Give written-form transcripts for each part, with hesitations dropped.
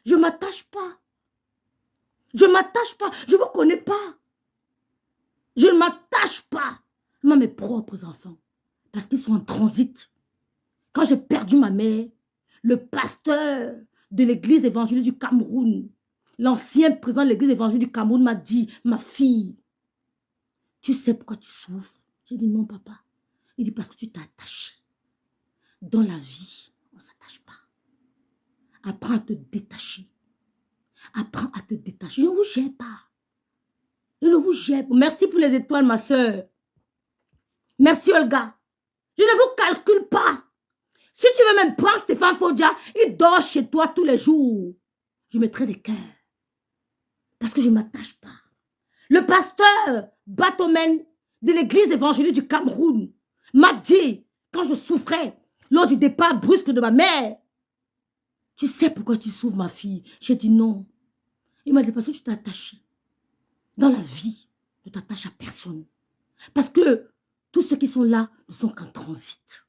Je ne m'attache pas. Je ne m'attache pas. Je ne vous connais pas. Je ne m'attache pas. Même à mes propres enfants. Parce qu'ils sont en transit. Quand j'ai perdu ma mère, le pasteur de l'église évangélique du Cameroun, l'ancien président de l'église évangélique du Cameroun m'a dit, ma fille, tu sais pourquoi tu souffres? J'ai dit non, papa. Il dit parce que tu t'es attaché. Dans la vie, on ne s'attache pas. Apprends à te détacher. Apprends à te détacher. Je ne vous gère pas. Je ne vous gère pas. Merci pour les étoiles, ma soeur. Merci, Olga. Je ne vous calcule pas. Si tu veux même prendre Stéphane Fodia, il dort chez toi tous les jours. Je mettrai des cœurs. Parce que je ne m'attache pas. Le pasteur Batomen de l'église évangélique du Cameroun m'a dit, quand je souffrais, lors du départ brusque de ma mère, tu sais pourquoi tu souffres, ma fille? J'ai dit non. Il m'a dit, parce que tu t'es attachée. Dans la vie, ne t'attache à personne. Parce que tous ceux qui sont là ne sont qu'en transit.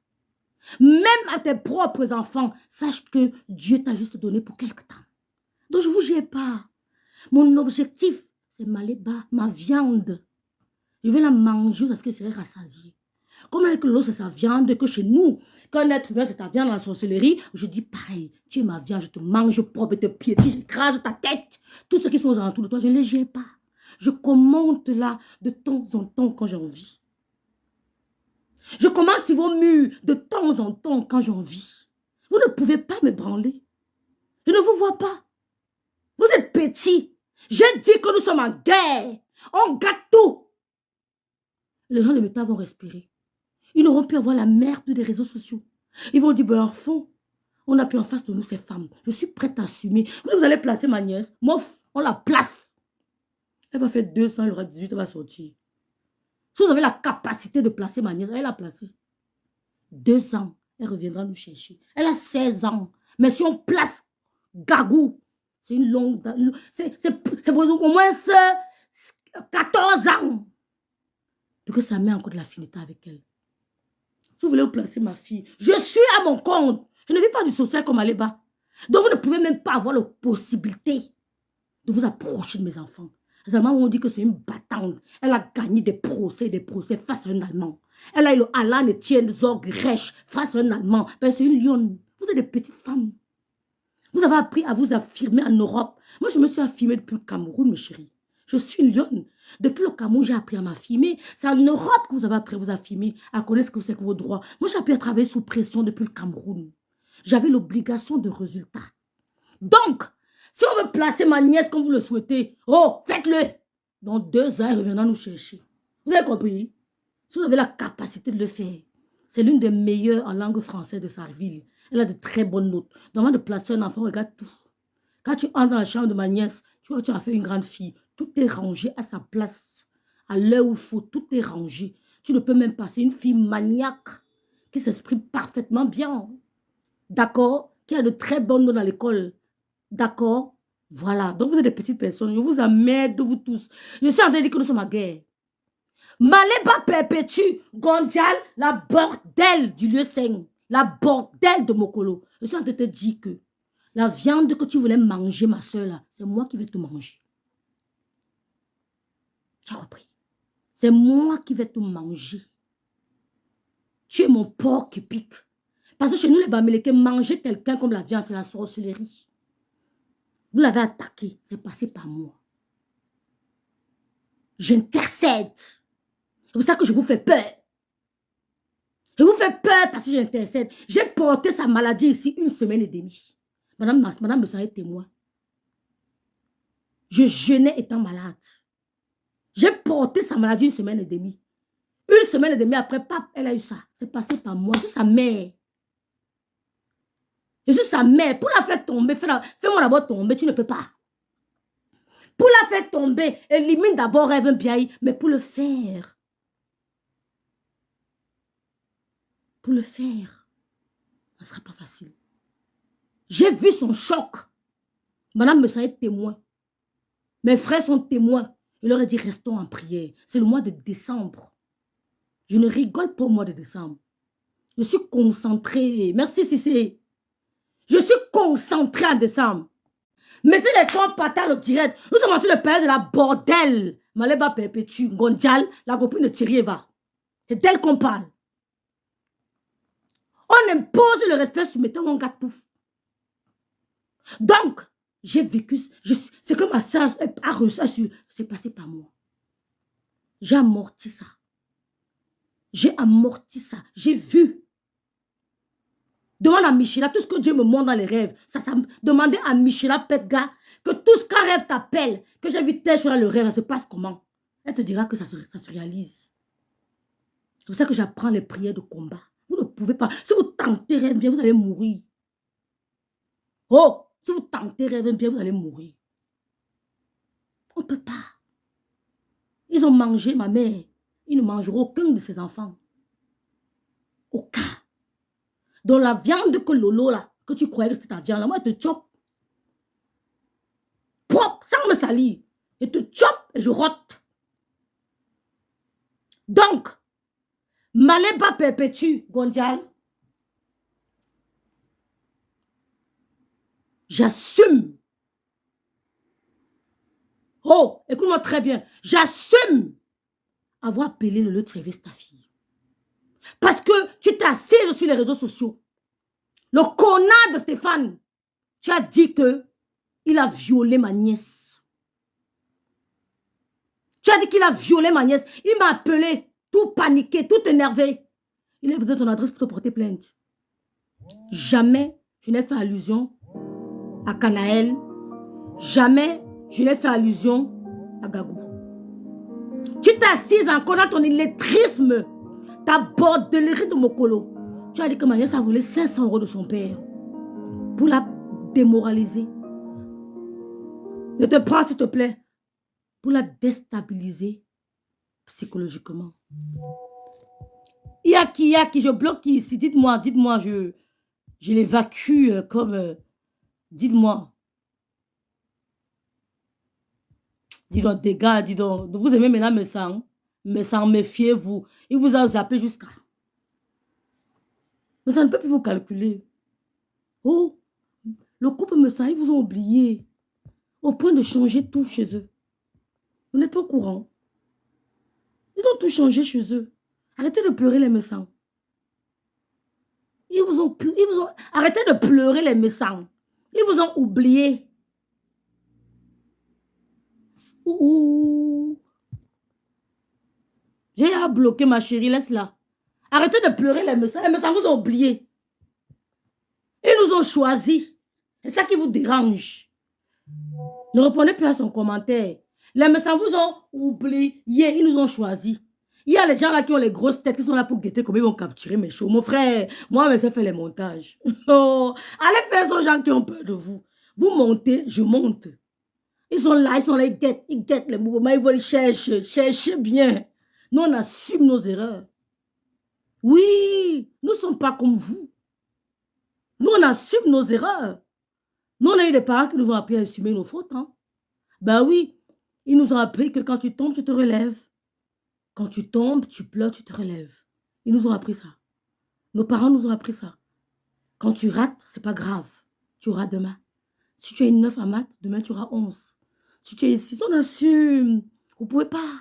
Même à tes propres enfants, sache que Dieu t'a juste donné pour quelque temps. Donc je ne vous gère pas. Mon objectif, c'est Maléba, ma viande. Je vais la manger parce que je serai rassasiée. Comme avec l'eau, c'est sa viande, que chez nous, quand un être humain, c'est ta viande dans la sorcellerie, je dis pareil, tu es ma viande, je te mange, je propre tes pieds, j'écrase ta tête. Tous ceux qui sont aux alentours de toi, je ne les gère pas. Je commente là de temps en temps quand j'ai envie. Je commente sur vos murs de temps en temps quand j'ai envie. Vous ne pouvez pas me branler. Je ne vous vois pas. Vous êtes petits. J'ai dit que nous sommes en guerre. On gâte tout. Les gens de l'État vont respirer. Ils n'auront pu avoir la merde des réseaux sociaux. Ils vont dire, ben enfant, on a pu en face de nous ces femmes. Je suis prête à assumer. Vous allez placer ma nièce. Moi, on la place. Elle va faire 200, elle aura 18, elle va sortir. Si vous avez la capacité de placer ma nièce, elle l'a placée. 2 ans, elle reviendra nous chercher. Elle a 16 ans. Mais si on place Gagou, c'est une longue... C'est pour au moins 14 ans. Parce que ça met encore de l'affinité avec elle. Si vous voulez vous placer ma fille, je suis à mon compte. Je ne vis pas du social comme Aléba. Donc vous ne pouvez même pas avoir la possibilité de vous approcher de mes enfants. Les Allemands m'ont dit que c'est une battante. Elle a gagné des procès face à un Allemand. Elle a eu le Alan Etienne Zorg-Reich face à un Allemand. Ben, c'est une lionne. Vous êtes des petites femmes. Vous avez appris à vous affirmer en Europe. Moi, je me suis affirmée depuis le Cameroun, mes chéris. Je suis une lionne. Depuis le Cameroun, j'ai appris à m'affirmer. C'est en Europe que vous avez appris à vous affirmer, à connaître ce que c'est que vos droits. Moi, j'ai appris à travailler sous pression depuis le Cameroun. J'avais l'obligation de résultat. Donc, si on veut placer ma nièce comme vous le souhaitez, oh, faites-le. Dans 2 ans, elle reviendra nous chercher. Vous avez compris? Si vous avez la capacité de le faire, c'est l'une des meilleures en langue française de sa ville. Elle a de très bonnes notes. Normalement, de placer un enfant, regarde tout. Quand tu entres dans la chambre de ma nièce, tu vois, tu as fait une grande fille. Tout est rangé à sa place. À l'heure où il faut, tout est rangé. Tu ne peux même pas. C'est une fille maniaque qui s'exprime parfaitement bien. D'accord? Qui a de très bonnes notes dans l'école. D'accord? Voilà. Donc, vous êtes des petites personnes. Je vous emmerde, vous tous. Je suis en train de dire que nous sommes à guerre. Maléba perpétue Gondial, la bordel du lieu saint. La bordel de Mokolo. Je suis en train de te dire que la viande que tu voulais manger, ma soeur, là, c'est moi qui vais te manger. Tu as compris? C'est moi qui vais te manger. Tu es mon porc qui pique. Parce que chez nous, les Bamileke, manger quelqu'un comme la viande, c'est la sorcellerie. Vous l'avez attaqué, c'est passé par moi. J'intercède. C'est pour ça que je vous fais peur. Je vous fais peur parce que j'intercède. J'ai porté sa maladie ici 1 semaine et demie. Madame Bessara est témoin. Je jeûnais étant malade. J'ai porté sa maladie 1 semaine et demie. 1 semaine et demie après, pap, elle a eu ça. C'est passé par moi. Je suis sa mère. Je suis sa mère. Pour la faire tomber, fais-moi d'abord tomber, tu ne peux pas. Pour la faire tomber, élimine d'abord Rêve Biaï, mais pour le faire, ce ne sera pas facile. J'ai vu son choc. Madame Messa est témoin. Mes frères sont témoins. Je leur ai dit, restons en prière. C'est le mois de décembre. Je ne rigole pas au mois de décembre. Je suis concentrée. Merci, Cissé. Je suis concentrée en décembre. Mettez les trois patates au direct. Nous sommes en train de parler de la bordel. Maleba Perpétue, Gondjal, la copine de Thierry Eva. C'est d'elle qu'on parle. On impose le respect sur mes temps, on gâte tout. Donc, j'ai vécu, c'est que ma sœur a reçu, c'est passé par moi. J'ai amorti ça. J'ai amorti ça. J'ai vu. Demande à Michela, tout ce que Dieu me montre dans les rêves, demandez à Michela Petga que tout ce qu'un rêve t'appelle, que j'ai vu tel sur le rêve, ça se passe comment? Elle te dira que ça se réalise. C'est pour ça que j'apprends les prières de combat. Vous ne pouvez pas. Si vous tentez rêve bien, vous allez mourir. Oh, si vous tentez rêve bien, vous allez mourir. On ne peut pas. Ils ont mangé ma mère. Ils ne mangeront aucun de ses enfants. Aucun. Donc la viande que Lolo, là, que tu croyais que c'était ta viande, là, moi, je te chope. Propre, sans me salir. Je te chope et je rote. Donc, Maleba Perpétue, Gondjal, j'assume. Oh, écoute-moi très bien. J'assume avoir appelé le service ta fille. Parce que tu t'es assise sur les réseaux sociaux. Le connard de Stéphane, tu as dit que il a violé ma nièce. Tu as dit qu'il a violé ma nièce. Il m'a appelé, tout paniqué, tout énervé. Il a besoin de ton adresse pour te porter plainte. Jamais je n'ai fait allusion à Canaël. Jamais je n'ai fait allusion à Gagou. Tu t'es assise encore dans ton illettrisme, ta bordelerie de Mokolo. Tu as dit que ma nièce a volé 500 € de son père pour la démoraliser. Je te prends, s'il te plaît, pour la déstabiliser psychologiquement. Il y a qui, je bloque qui ici. Dites-moi, je l'évacue comme... dites-moi. Dis donc, des gars, dis donc, vous aimez maintenant me sang, méfiez-vous. Il vous a appelé jusqu'à... Mais ça ne peut plus vous calculer. Oh, le couple me sent, ils vous ont oublié. Au point de changer tout chez eux. Vous n'êtes pas au courant. Ils ont tout changé chez eux. Arrêtez de pleurer les méchants. Arrêtez de pleurer les méchants. Ils vous ont oublié. Ouh. J'ai à bloquer ma chérie, laisse-la. Arrêtez de pleurer les méchants. Les méchants vous ont oublié. Ils nous ont choisis. C'est ça qui vous dérange. Ne répondez plus à son commentaire. Les méchants vous ont oublié. Ils nous ont choisis. Il y a les gens là qui ont les grosses têtes qui sont là pour guetter comment ils vont capturer mes shows. Mon frère, moi, je fais les montages. Oh, allez faire aux gens qui ont peur de vous. Vous montez, je monte. Ils sont là, ils guettent les mouvements, ils veulent chercher bien. Nous, on assume nos erreurs. Oui, nous ne sommes pas comme vous. Nous, on assume nos erreurs. Nous, on a eu des parents qui nous ont appris à assumer nos fautes. Hein? Ben oui, ils nous ont appris que quand tu tombes, tu te relèves. Quand tu tombes, tu pleures, tu te relèves. Ils nous ont appris ça. Nos parents nous ont appris ça. Quand tu rates, c'est pas grave. Tu auras demain. Si tu as une 9 à maths, demain tu auras 11. Si tu es ici, on assume. Vous ne pouvez pas.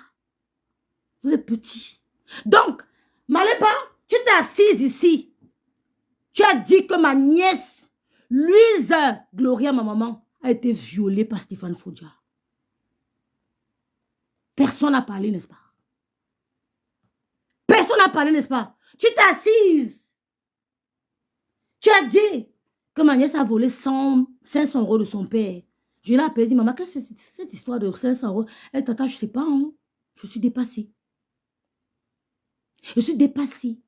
Vous êtes petit. Donc, Maleba, tu t'es assise ici. Tu as dit que ma nièce, Louise Gloria, ma maman, a été violée par Stéphane Fodja. Personne n'a parlé, n'est-ce pas? Personne n'a parlé, n'est-ce pas? Tu t'es assise. Tu as dit que ma nièce a volé 500 € de son père. Je l'ai appelé, dit, maman, qu'est-ce que c'est cette histoire de 500 €? Elle tata, je ne sais pas, hein? Je suis dépassée. Je suis dépassée.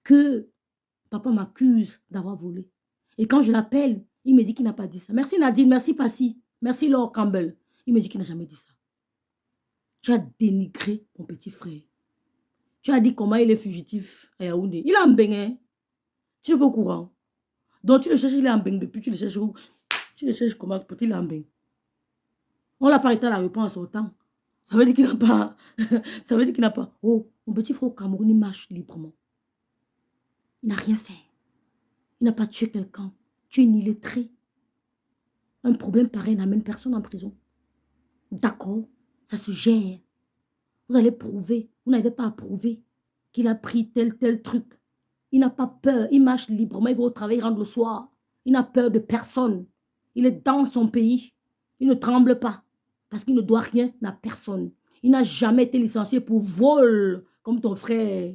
Que papa m'accuse d'avoir volé. Et quand je l'appelle, il me dit qu'il n'a pas dit ça. Merci Nadine, merci Passy, merci Laure Campbell. Il me dit qu'il n'a jamais dit ça. Tu as dénigré mon petit frère. Tu as dit comment il est fugitif à Yaoundé. Il est en Bénin. Tu n'es pas au courant. Donc tu le cherches, il est en Bénin depuis. Tu le cherches où? Tu le cherches comment? Peut-être il est en Bénin. On l'a pas arrêté à l'aéroport en sortant. Ça veut dire qu'il n'a pas. Ça veut dire qu'il n'a pas. Oh, mon petit frère au Cameroun, il marche librement. Il n'a rien fait. Il n'a pas tué quelqu'un. Tu es une illettrée. Un problème pareil n'amène personne en prison. D'accord, ça se gère. Vous allez prouver, vous n'avez pas à prouver qu'il a pris tel truc. Il n'a pas peur, il marche librement, il va au travail, il rentre le soir. Il n'a peur de personne. Il est dans son pays. Il ne tremble pas parce qu'il ne doit rien à personne. Il n'a jamais été licencié pour vol comme ton frère.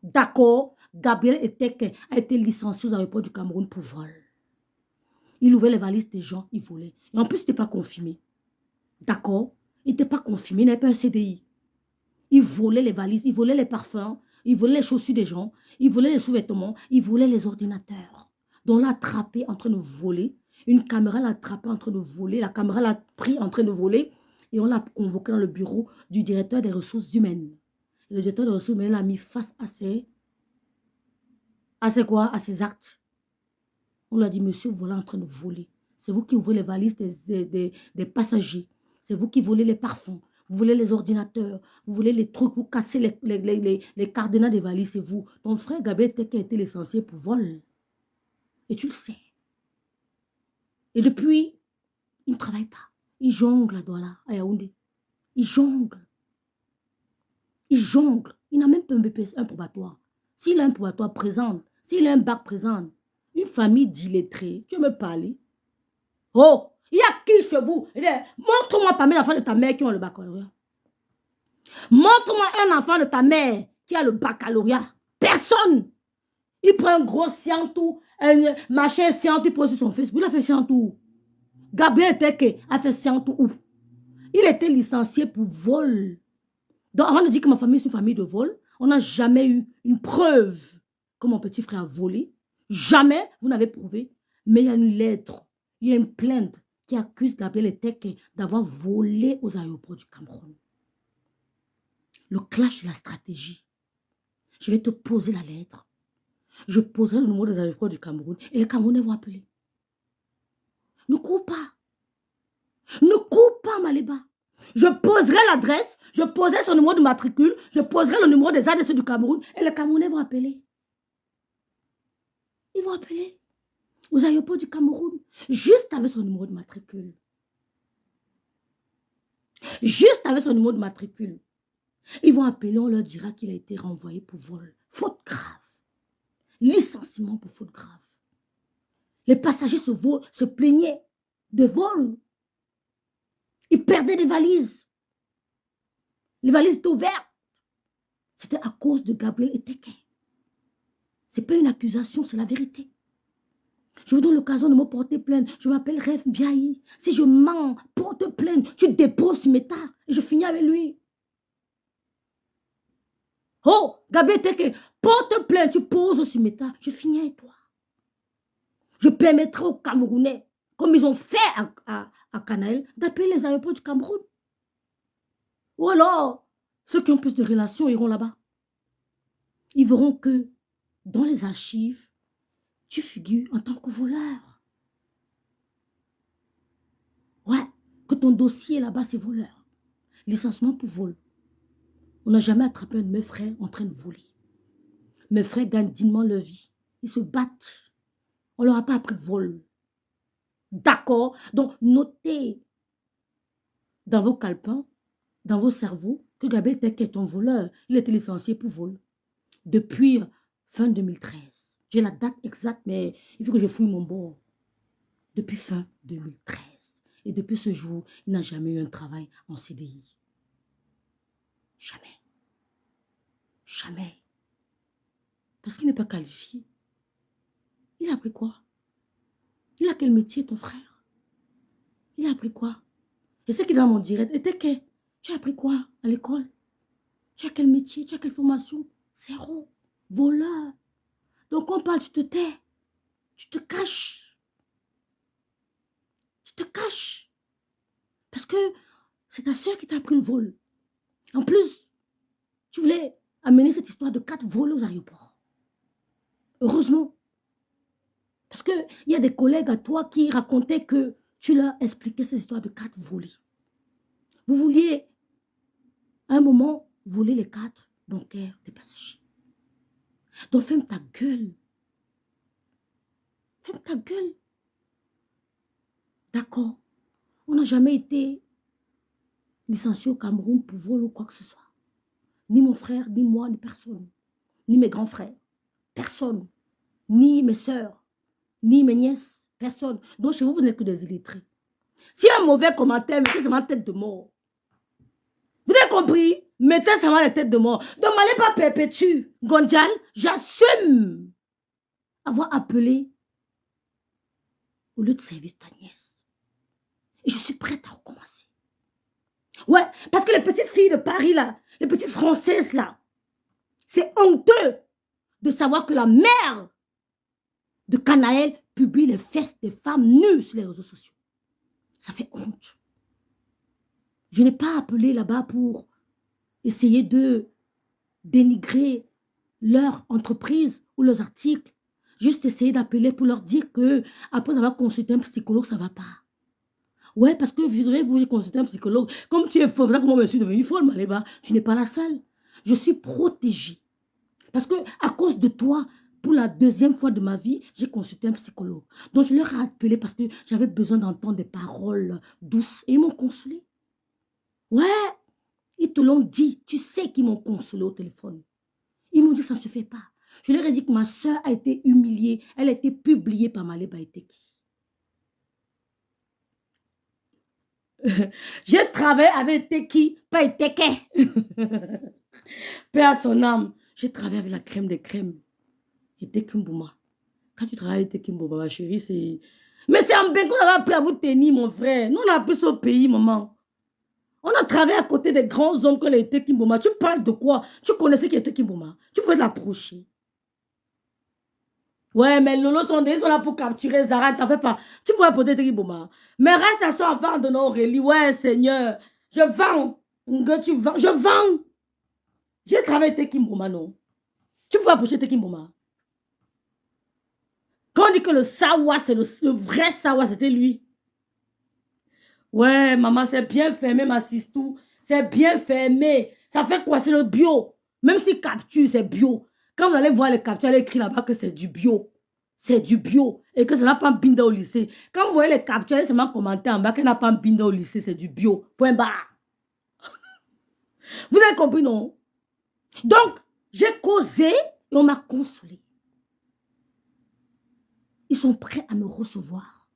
D'accord, Gabriel Eteke a été licencié aux aéroports du Cameroun pour vol. Il ouvrait les valises des gens, il volait. Et en plus, il n'était pas confirmé. D'accord, il n'était pas confirmé, il n'avait pas un CDI. Il volait les valises, il volait les parfums, il volait les chaussures des gens, il volait les sous-vêtements, il volait les ordinateurs. Donc on l'a attrapé en train de voler. Une caméra l'a attrapé en train de voler. La caméra l'a pris en train de voler. Et on l'a convoqué dans le bureau du directeur des ressources humaines. Et le directeur des ressources humaines l'a mis face à ses actes. On lui a dit, monsieur, vous voilà en train de voler. C'est vous qui ouvrez les valises des passagers. C'est vous qui volez les parfums. Vous volez les ordinateurs. Vous volez les trucs. Vous cassez les cadenas des valises. C'est vous. Ton frère Gabriel Teke a été licencié pour vol. Et tu le sais. Et depuis, il ne travaille pas. Il jongle à Douala, à Yaoundé. Il jongle. Il jongle. Il n'a même pas un BPS, un probatoire. S'il a un probatoire, présente. S'il a un bac, présente. Une famille d'illettrés. Tu veux me parler? Oh, il y a qui chez vous? Montre-moi parmi les enfants de ta mère qui ont le baccalauréat. Montre-moi un enfant de ta mère qui a le baccalauréat. Personne. Il prend un gros scientou, un machin scientou, il pose sur son Facebook. Il a fait scientou. Gabriel Teke a fait scientou où? Il était licencié pour vol. Donc, avant de dire que ma famille est une famille de vol, on n'a jamais eu une preuve que mon petit frère a volé. Jamais, vous n'avez prouvé. Mais il y a une lettre, il y a une plainte qui accuse Gabriel Teke d'avoir volé aux aéroports du Cameroun. Le clash de la stratégie. Je vais te poser la lettre. Je poserai le numéro des aéroports du Cameroun et les Camerounais vont appeler. Ne cours pas. Ne cours pas, Maléba. Je poserai l'adresse, je poserai son numéro de matricule, je poserai le numéro des ADC du Cameroun et les Camerounais vont appeler. Ils vont appeler aux aéroports du Cameroun, juste avec son numéro de matricule. Juste avec son numéro de matricule. Ils vont appeler, on leur dira qu'il a été renvoyé pour vol. Faute grave. Licenciement pour faute grave. Les passagers se plaignaient de vol. Ils perdaient des valises. Les valises étaient ouvertes. C'était à cause de Gabriel Eteke. Ce n'est pas une accusation, c'est la vérité. Je vous donne l'occasion de me porter plainte. Je m'appelle Ref Biaï. Si je mens, porte plainte. Tu déposes sur mes tas et je finis avec lui. Oh, Gabriel Eteke, porte plainte. Tu poses sur mes tas. Je finis avec toi. Je permettrai aux Camerounais, comme ils ont fait à Canaël, d'appeler les aéroports du Cameroun. Ou alors, ceux qui ont plus de relations iront là-bas. Ils verront que dans les archives, tu figures en tant que voleur. Ouais, que ton dossier là-bas, c'est voleur. Licenciement pour vol. On n'a jamais attrapé un de mes frères en train de voler. Mes frères gagnent dignement leur vie. Ils se battent. On ne leur a pas appris de vol. D'accord? Donc, notez dans vos calepins, dans vos cerveaux, que Gabriel Teke est un voleur. Il a été licencié pour vol. Depuis fin 2013. J'ai la date exacte, mais il faut que je fouille mon bord. Depuis fin 2013. Et depuis ce jour, il n'a jamais eu un travail en CDI. Jamais. Jamais. Parce qu'il n'est pas qualifié. Il a appris quoi? Il a quel métier, ton frère? Il a appris quoi? Et ce qui est dans mon direct était que tu as appris quoi à l'école? Tu as quel métier? Tu as quelle formation? Zéro. Voleur. Donc on parle, tu te tais. Tu te caches. Tu te caches. Parce que c'est ta soeur qui t'a appris le vol. En plus, tu voulais amener cette histoire de 4 vols aux aéroports. Heureusement. Parce qu'il y a des collègues à toi qui racontaient que tu leur expliquais ces histoires de 4 volés. Vous vouliez, à un moment, voler les 4 bancaires des passagers. Donc ferme ta gueule. Ferme ta gueule. D'accord. On n'a jamais été licencié au Cameroun pour vol ou quoi que ce soit. Ni mon frère, ni moi, ni personne. Ni mes grands frères. Personne. Ni mes soeurs. Ni mes nièces. Personne. Donc chez vous, vous n'êtes que des illettrés. Si un mauvais commentaire, mettez ça en tête de mort. Vous avez compris? Mettez ça en tête de mort. Donc, m'allez pas perpétuer. Gonjal, j'assume avoir appelé au lieu de service ta nièce. Et je suis prête à recommencer. Ouais, parce que les petites filles de Paris, là, les petites Françaises, là, c'est honteux de savoir que la mère de Canaël publie les fesses des femmes nues sur les réseaux sociaux. Ça fait honte. Je n'ai pas appelé là-bas pour essayer de dénigrer leur entreprise ou leurs articles. Juste essayer d'appeler pour leur dire que après avoir consulté un psychologue, ça ne va pas. Ouais, parce que vous consulter un psychologue. Comme tu es folle, comment je suis devenue folle, Maléba, tu n'es pas la seule. Je suis protégée. Parce que à cause de toi, pour la deuxième fois de ma vie, j'ai consulté un psychologue. Donc je leur ai appelé parce que j'avais besoin d'entendre des paroles douces. Et ils m'ont consolé. Ouais, ils te l'ont dit. Tu sais qu'ils m'ont consolé au téléphone. Ils m'ont dit que ça ne se fait pas. Je leur ai dit que ma soeur a été humiliée. Elle a été publiée par Maléba Eteki. J'ai travaillé avec Eteki, pas Eteke. Paix à son âme. J'ai travaillé avec la crème des crèmes. Eteki Mbouma. Quand tu travailles avec Eteki Mbouma, ma chérie, c'est... Mais c'est en bien qu'on avait appris à vous tenir, mon frère. Nous, on a appris ça au pays, maman. On a travaillé à côté des grands hommes comme les Eteki Mbouma. Tu parles de quoi? Tu connaissais qui était Eteki Mbouma? Tu pouvais l'approcher. Ouais, mais Lolo sont là pour capturer Zara, t'en fais pas. Tu pourrais porter Eteki Mbouma. Mais reste à soi à vendre nos Aurélie. Ouais, Seigneur. Je vends. Tu vends. Je vends. J'ai travaillé avec Eteki Mbouma, non? Tu pouvais approcher Eteki Mbouma. Quand on dit que le Sawa, c'est le vrai Sawa, c'était lui. Ouais, maman, c'est bien fermé, ma sistou. C'est bien fermé. Ça fait quoi? C'est le bio. Même si capture, c'est bio. Quand vous allez voir les captures, elle écrit là-bas que c'est du bio. C'est du bio. Et que ça n'a pas binda au lycée. Quand vous voyez les captures, elle seulement commenter en bas qu'elle n'a pas binda au lycée, c'est du bio. Point barre. Vous avez compris, non? Donc, j'ai causé et on m'a consolé. Ils sont prêts à me recevoir.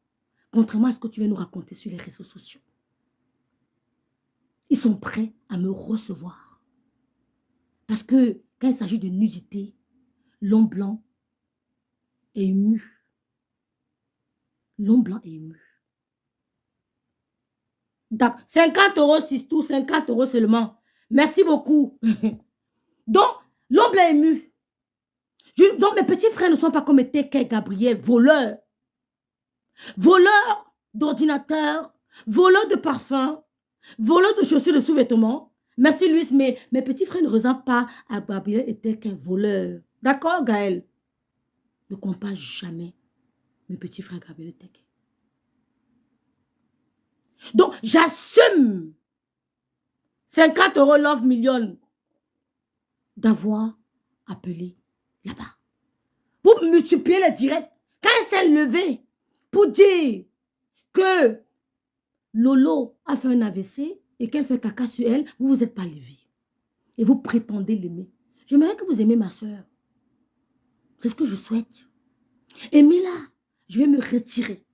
Contrairement à ce que tu viens nous raconter sur les réseaux sociaux. Ils sont prêts à me recevoir. Parce que quand il s'agit de nudité, l'homme blanc est ému. L'homme blanc est ému. Donc, 50 €, 6 tout, 50 € seulement. Merci beaucoup. Donc, l'homme blanc est ému. Donc, mes petits frères ne sont pas comme Eteke et Gabriel, voleurs. Voleurs d'ordinateurs, voleurs de parfums, voleurs de chaussures de sous-vêtements. Merci, Luis, mais mes petits frères ne ressemblent pas à Gabriel Eteke, voleur. D'accord, Gaël? Ne compare jamais mes petits frères Gabriel Eteke. Donc, j'assume 50 € Love Million d'avoir appelé là-bas. Pour multiplier les directs. Quand elle s'est levée pour dire que Lolo a fait un AVC et qu'elle fait caca sur elle, vous ne vous êtes pas levé. Et vous prétendez l'aimer. J'aimerais que vous aimez ma soeur. C'est ce que je souhaite. Aimez-la. Je vais me retirer.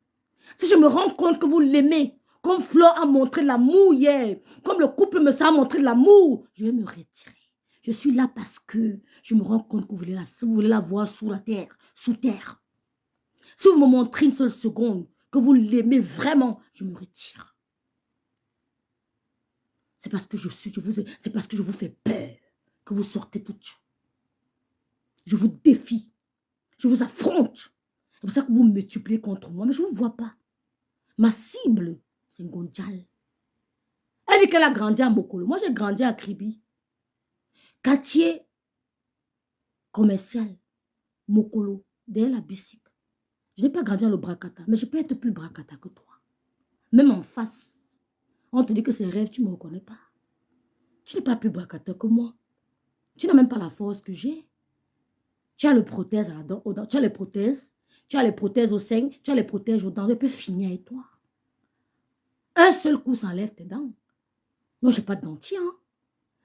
Si je me rends compte que vous l'aimez, comme Flore a montré l'amour hier, comme le couple me a montré l'amour, je vais me retirer. Je suis là parce que je me rends compte que vous voulez la voir sous la terre, sous terre. Si vous me montrez une seule seconde que vous l'aimez vraiment, je me retire. C'est parce que c'est parce que je vous fais peur que vous sortez tout de suite. Je vous défie. Je vous affronte. C'est pour ça que vous me multipliez contre moi, mais je ne vous vois pas. Ma cible, c'est Ngonjal. Elle dit qu'elle a grandi à Mokolo. Moi, j'ai grandi à Kribi. Quartier commercial, Mokolo, derrière la bicycle. Je n'ai pas grandi dans le Brakata, mais je peux être plus Brakata que toi. Même en face. On te dit que c'est rêve, tu ne me reconnais pas. Tu n'es pas plus Brakata que moi. Tu n'as même pas la force que j'ai. Tu as le prothèse tu as les prothèses. Tu as les prothèses au sein, tu as les prothèses aux dents. Je peux finir avec toi. Un seul coup, ça enlève tes dents. Moi, je n'ai pas de dentier. Hein.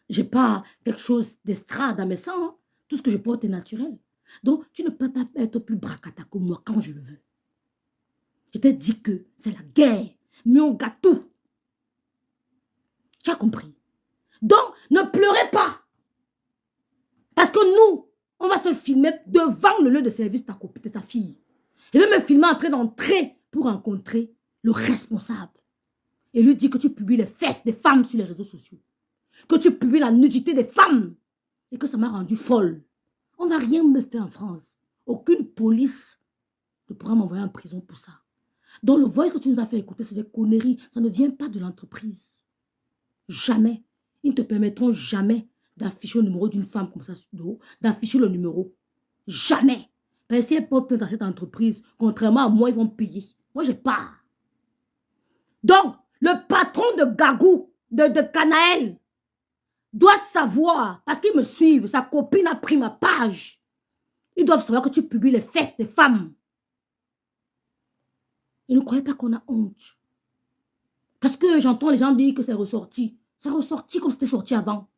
Je n'ai pas quelque chose d'extra dans mes sangs. Hein. Tout ce que je porte est naturel. Donc, tu ne peux pas être plus bracata que moi quand je le veux. Je t'ai dit que c'est la guerre. Mais on gâte tout. Tu as compris? Donc, ne pleurez pas. Parce que nous, on va se filmer devant le lieu de service de ta copine, de ta fille. Et même me filmer en train d'entrer pour rencontrer le responsable. Et lui dire que tu publies les fesses des femmes sur les réseaux sociaux. Que tu publies la nudité des femmes. Et que ça m'a rendu folle. On ne va rien me faire en France. Aucune police ne pourra m'envoyer en prison pour ça. Donc le voice que tu nous as fait écouter, c'est des conneries. Ça ne vient pas de l'entreprise. Jamais. Ils ne te permettront jamais d'afficher le numéro d'une femme comme ça sur le dos, d'afficher le numéro. Jamais. Parce que si elles portent plainte dans cette entreprise, contrairement à moi, ils vont payer. Moi, je pars. Donc, le patron de Gagou, de Canaël, doit savoir, parce qu'ils me suivent, sa copine a pris ma page. Ils doivent savoir que tu publies les fesses des femmes. Ils ne croyaient pas qu'on a honte. Parce que j'entends les gens dire que c'est ressorti. C'est ressorti comme c'était sorti avant.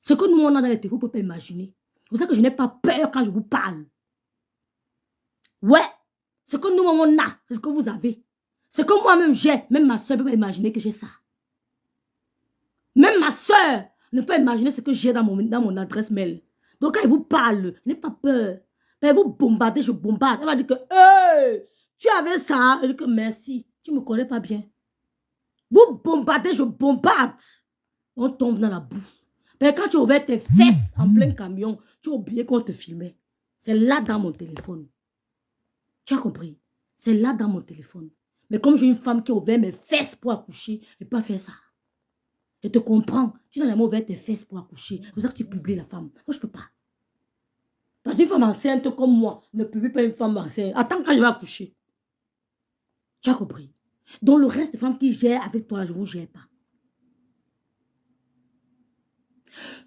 Ce que nous, on a dans les télé, vous ne pouvez pas imaginer. C'est pour ça que je n'ai pas peur quand je vous parle. Ouais, ce que nous, on a, c'est ce que vous avez. Ce que moi-même j'ai, même ma soeur ne peut pas imaginer que j'ai ça. Même ma soeur ne peut pas imaginer ce que j'ai dans mon adresse mail. Donc quand elle vous parle, n'ayez pas peur. Quand elle vous bombarde, je bombarde. Elle va dire que, hey, tu avais ça. Elle dit que merci, tu ne me connais pas bien. Vous bombardez, je bombarde. On tombe dans la boue. Mais quand tu as ouvert tes fesses en plein camion, tu as oublié qu'on te filmait. C'est là dans mon téléphone. Tu as compris? C'est là dans mon téléphone. Mais comme j'ai une femme qui a ouvert mes fesses pour accoucher, je ne peux pas faire ça. Je te comprends. Tu n'as jamais ouvert tes fesses pour accoucher. C'est pour ça que tu publies la femme. Moi, je ne peux pas. Parce qu'une femme enceinte comme moi ne publie pas une femme enceinte. Attends quand je vais accoucher. Tu as compris? Donc le reste des femmes qui gèrent avec toi, je ne vous gère pas.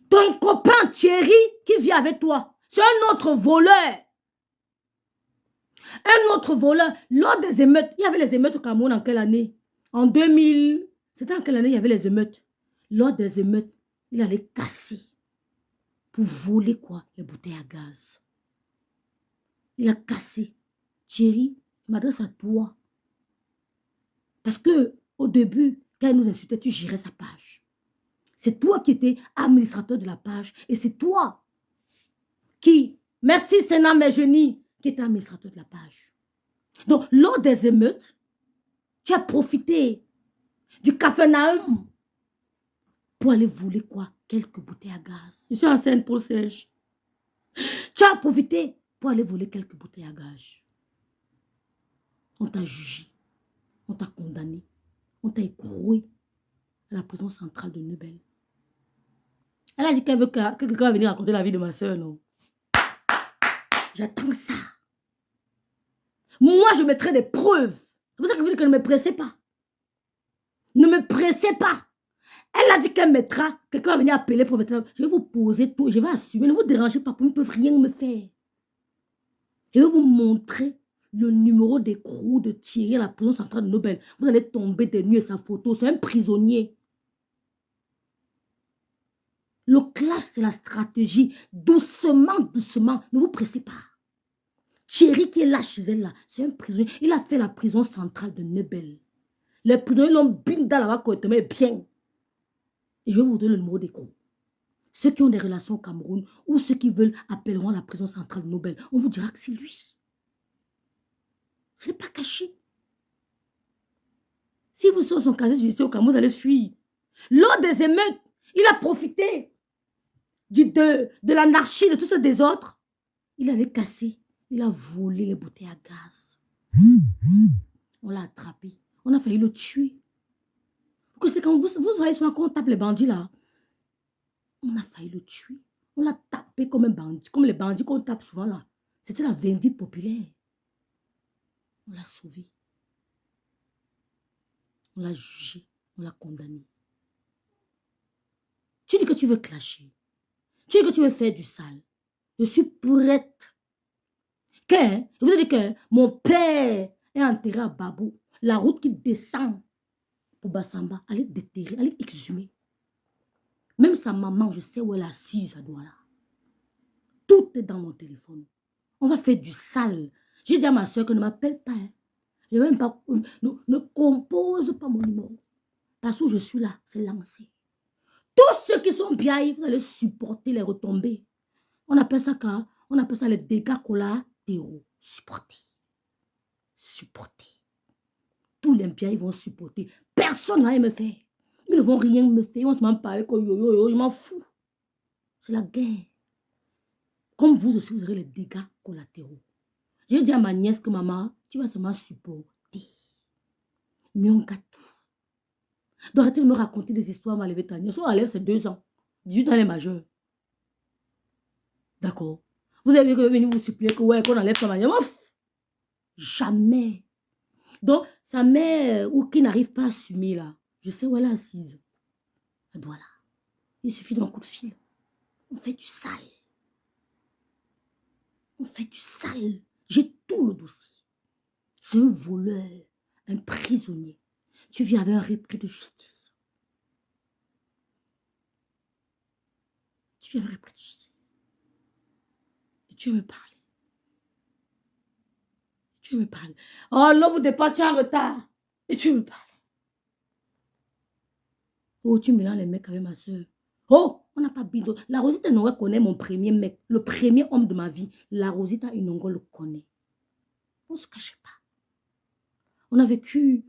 Ton copain Thierry qui vit avec toi, c'est un autre voleur. Un autre voleur. Lors des émeutes, il y avait les émeutes au Cameroun en quelle année? En 2000. C'était en quelle année il y avait les émeutes? Lors des émeutes, il allait casser pour voler quoi? Les bouteilles à gaz. Il a cassé. Thierry, je m'adresse à toi. Parce que au début, quand il nous insultait, tu gérais sa page. C'est toi qui étais administrateur de la page. Et c'est toi qui, merci Sénat Méjeni, qui était administrateur de la page. Donc, lors des émeutes, tu as profité du Capharnaüm pour aller voler quoi? Quelques bouteilles à gaz. Je suis enceinte pour sèche. Tu as profité pour aller voler quelques bouteilles à gaz. On t'a jugé. On t'a condamné. On t'a écroué à la prison centrale de Neubel. Elle a dit qu'elle veut que quelqu'un va venir raconter la vie de ma soeur, non? J'attends ça. Moi, je mettrai des preuves. C'est pour ça que je vous dis que ne me pressez pas. Ne me pressez pas. Elle a dit qu'elle mettra, quelqu'un va venir appeler pour votre... Je vais vous poser tout, je vais assumer, ne vous dérangez pas, ils ne peuvent rien me faire. Je vais vous montrer le numéro d'écrou de Thierry à la prison centrale de Neubel. Vous allez tomber des nues et sa photo, c'est un prisonnier. Le clash, c'est la stratégie. Doucement, doucement, ne vous pressez pas. Thierry qui est là chez elle, là, c'est un prisonnier. Il a fait la prison centrale de Neubel. Les prisonniers l'ont bindé là-bas correctement bien. Et je vais vous donner le numéro d'écrou. Ceux qui ont des relations au Cameroun ou ceux qui veulent appelleront la prison centrale de Neubel. On vous dira que c'est lui. Ce n'est pas caché. Si vous sortez son casier judiciaire au Cameroun, vous allez fuir. Lors des émeutes, il a profité de l'anarchie, de tout ce désordre. Il allait casser. Il a volé les bouteilles à gaz. On l'a attrapé. On a failli le tuer. C'est quand vous voyez souvent qu'on tape les bandits là. On a failli le tuer. On l'a tapé comme un bandit, comme les bandits qu'on tape souvent là. C'était la vindicte populaire. On l'a sauvé. On l'a jugé. On l'a condamné. Tu dis que tu veux clasher. Tu dis que tu veux faire du sale. Je suis prête. Je vous ai dit que mon père est enterré à Babou. la route qui descend pour Bassamba, allez déterrer, allez exhumer. Même sa maman, je sais où elle est assise à Douala. Tout est dans mon téléphone. On va faire du sale. J'ai dit à ma soeur que ne m'appelle pas. Hein. Je même pas, ne compose pas mon numéro. Parce que je suis là, c'est lancé. Tous ceux qui sont bien, vous allez supporter les retombées. On appelle ça quoi? On appelle ça les dégâts collatéraux. Supporter. Supporter. Tous les biens, ils vont supporter. Personne ne va me faire. Ils ne vont rien me faire. Ils vont se m'en parler comme yo, je m'en fous. C'est la guerre. Comme vous aussi, vous aurez les dégâts collatéraux. J'ai dit à ma nièce que maman, tu vas seulement supporter. Mais on gâte tout. Donc arrêtez de me raconter des histoires, m'a levé ta nièce. On enlève ses 2 ans. 18 ans, elle est majeure. D'accord. Vous avez venu vous supplier que ouais, qu'on enlève sa manière. Jamais. Donc, sa mère, ou qui n'arrive pas à assumer là, je sais où elle est assise. Elle doit là. Il suffit d'un coup de fil. On fait du sale. On fait du sale. J'ai tout le dossier. C'est un voleur, un prisonnier. Tu viens avec un repris de justice. Tu viens avec un repris de justice. Et tu veux me parler. Tu veux me parler. Oh, là, vous dépassez en retard. Et tu veux me parler. Oh, tu mélanges les mecs avec ma soeur. Oh, on n'a pas bidon. La Rosita Inongo connaît mon premier mec, le premier homme de ma vie. La Rosita Inongo le connaît. On ne se cachait pas. On a vécu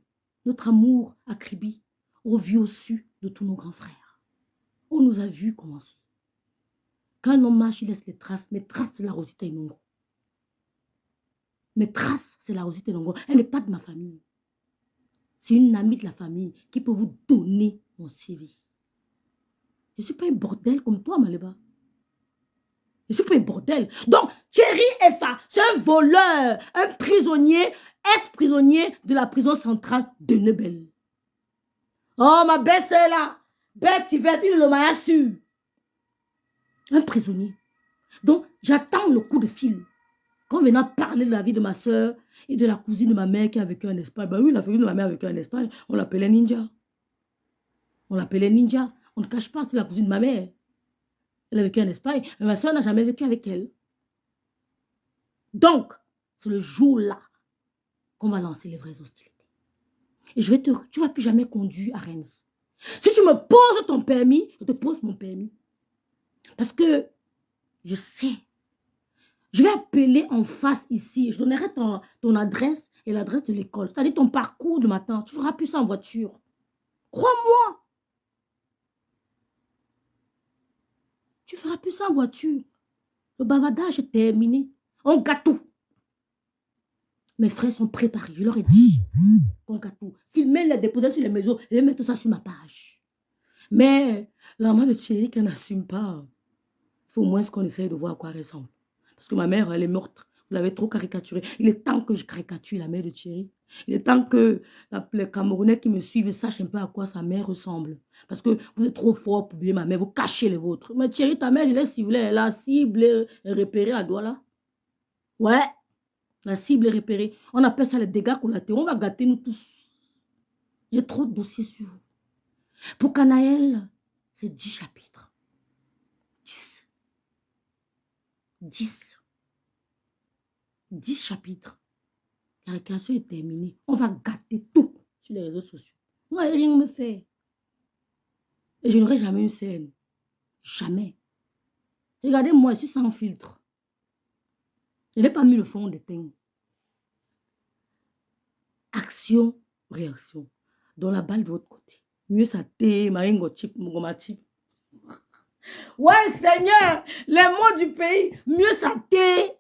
notre amour à Kribi, au vu au su de tous nos grands frères. On nous a vus commencer. Quand un homme marche, il laisse les traces. Mes traces, c'est la Rosita Inongo. Mes traces, c'est la Rosita Inongo. Elle n'est pas de ma famille. C'est une amie de la famille qui peut vous donner mon CV. Je ne suis pas un bordel comme toi, Maléba. Je ne suis pas un bordel. Donc, Thierry Effa, c'est un voleur, un prisonnier, ex-prisonnier de la prison centrale de Nebel. Oh, ma belle soeur là, bête, tu vas être le maillot sûr. Un prisonnier. Donc, j'attends le coup de fil. Quand on venait parler de la vie de ma soeur et de la cousine de ma mère qui a vécu en Espagne, bah oui, la cousine de ma mère a vécu en Espagne, on l'appelait Ninja. On l'appelait Ninja. On ne cache pas, c'est la cousine de ma mère. Elle a vécu en Espagne, mais ma soeur n'a jamais vécu avec elle. Donc, c'est le jour-là qu'on va lancer les vraies hostilités. Et tu ne vas plus jamais conduire à Rennes. Si tu me poses ton permis, je te pose mon permis. Parce que je sais. Je vais appeler en face ici. Je donnerai ton adresse et l'adresse de l'école. C'est-à-dire ton parcours de matin. Tu feras plus ça en voiture. Crois-moi. Tu feras plus ça en voiture. Le bavardage est terminé. On gâte tout. Mes frères sont préparés. Je leur ai dit qu'on gâte tout. Filmer, les déposer sur les maisons et mettre ça sur ma page. Mais la maman de Thierry qui n'assume pas. Il faut au moins qu'on essaye de voir à quoi elle ressemble. Parce que ma mère, elle est morte. Vous l'avez trop caricaturée. Il est temps que je caricature la mère de Thierry. Il est temps que les Camerounais qui me suivent sachent un peu à quoi sa mère ressemble. Parce que vous êtes trop fort pour oublier ma mère. Vous cachez les vôtres. Mais Thierry, ta mère, je l'ai ciblée. La cible est repérée à Douala. Ouais. La cible est repérée. On appelle ça les dégâts collatéraux. On va gâter nous tous. Il y a trop de dossiers sur vous. Pour Canaël, c'est 10 chapitres. 10. 10. 10 chapitres. La récréation est terminée. On va gâter tout sur les réseaux sociaux. On va rien me faire. Et je n'aurai jamais une scène. Jamais. Regardez-moi, je suis sans filtre. Je n'ai pas mis le fond de teint. Action, réaction. Dans la balle de votre côté. Mieux ça t'est, maïngo chip, mugomati. Ouais, Seigneur, les mots du pays, mieux ça t'est.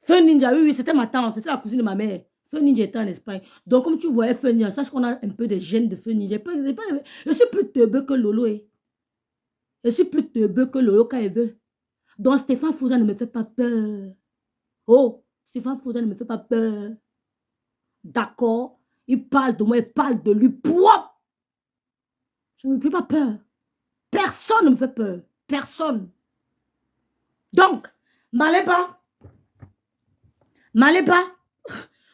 Feu Ninja, oui, c'était ma tante, c'était la cousine de ma mère. Feu Ninja était en Espagne. Donc, comme tu voyais Feu Ninja, sache qu'on a un peu de gènes de Feu Ninja. Je suis plus teubeux que Lolo. Je suis plus teubeux que Lolo quand il veut. Donc, Stéphane Fouza ne me fait pas peur. Oh, Stéphane Fouza ne me fait pas peur. D'accord? Il parle de moi, il parle de lui. Pouah! Je ne me fais pas peur. Personne ne me fait peur. Personne. Donc, Maléba,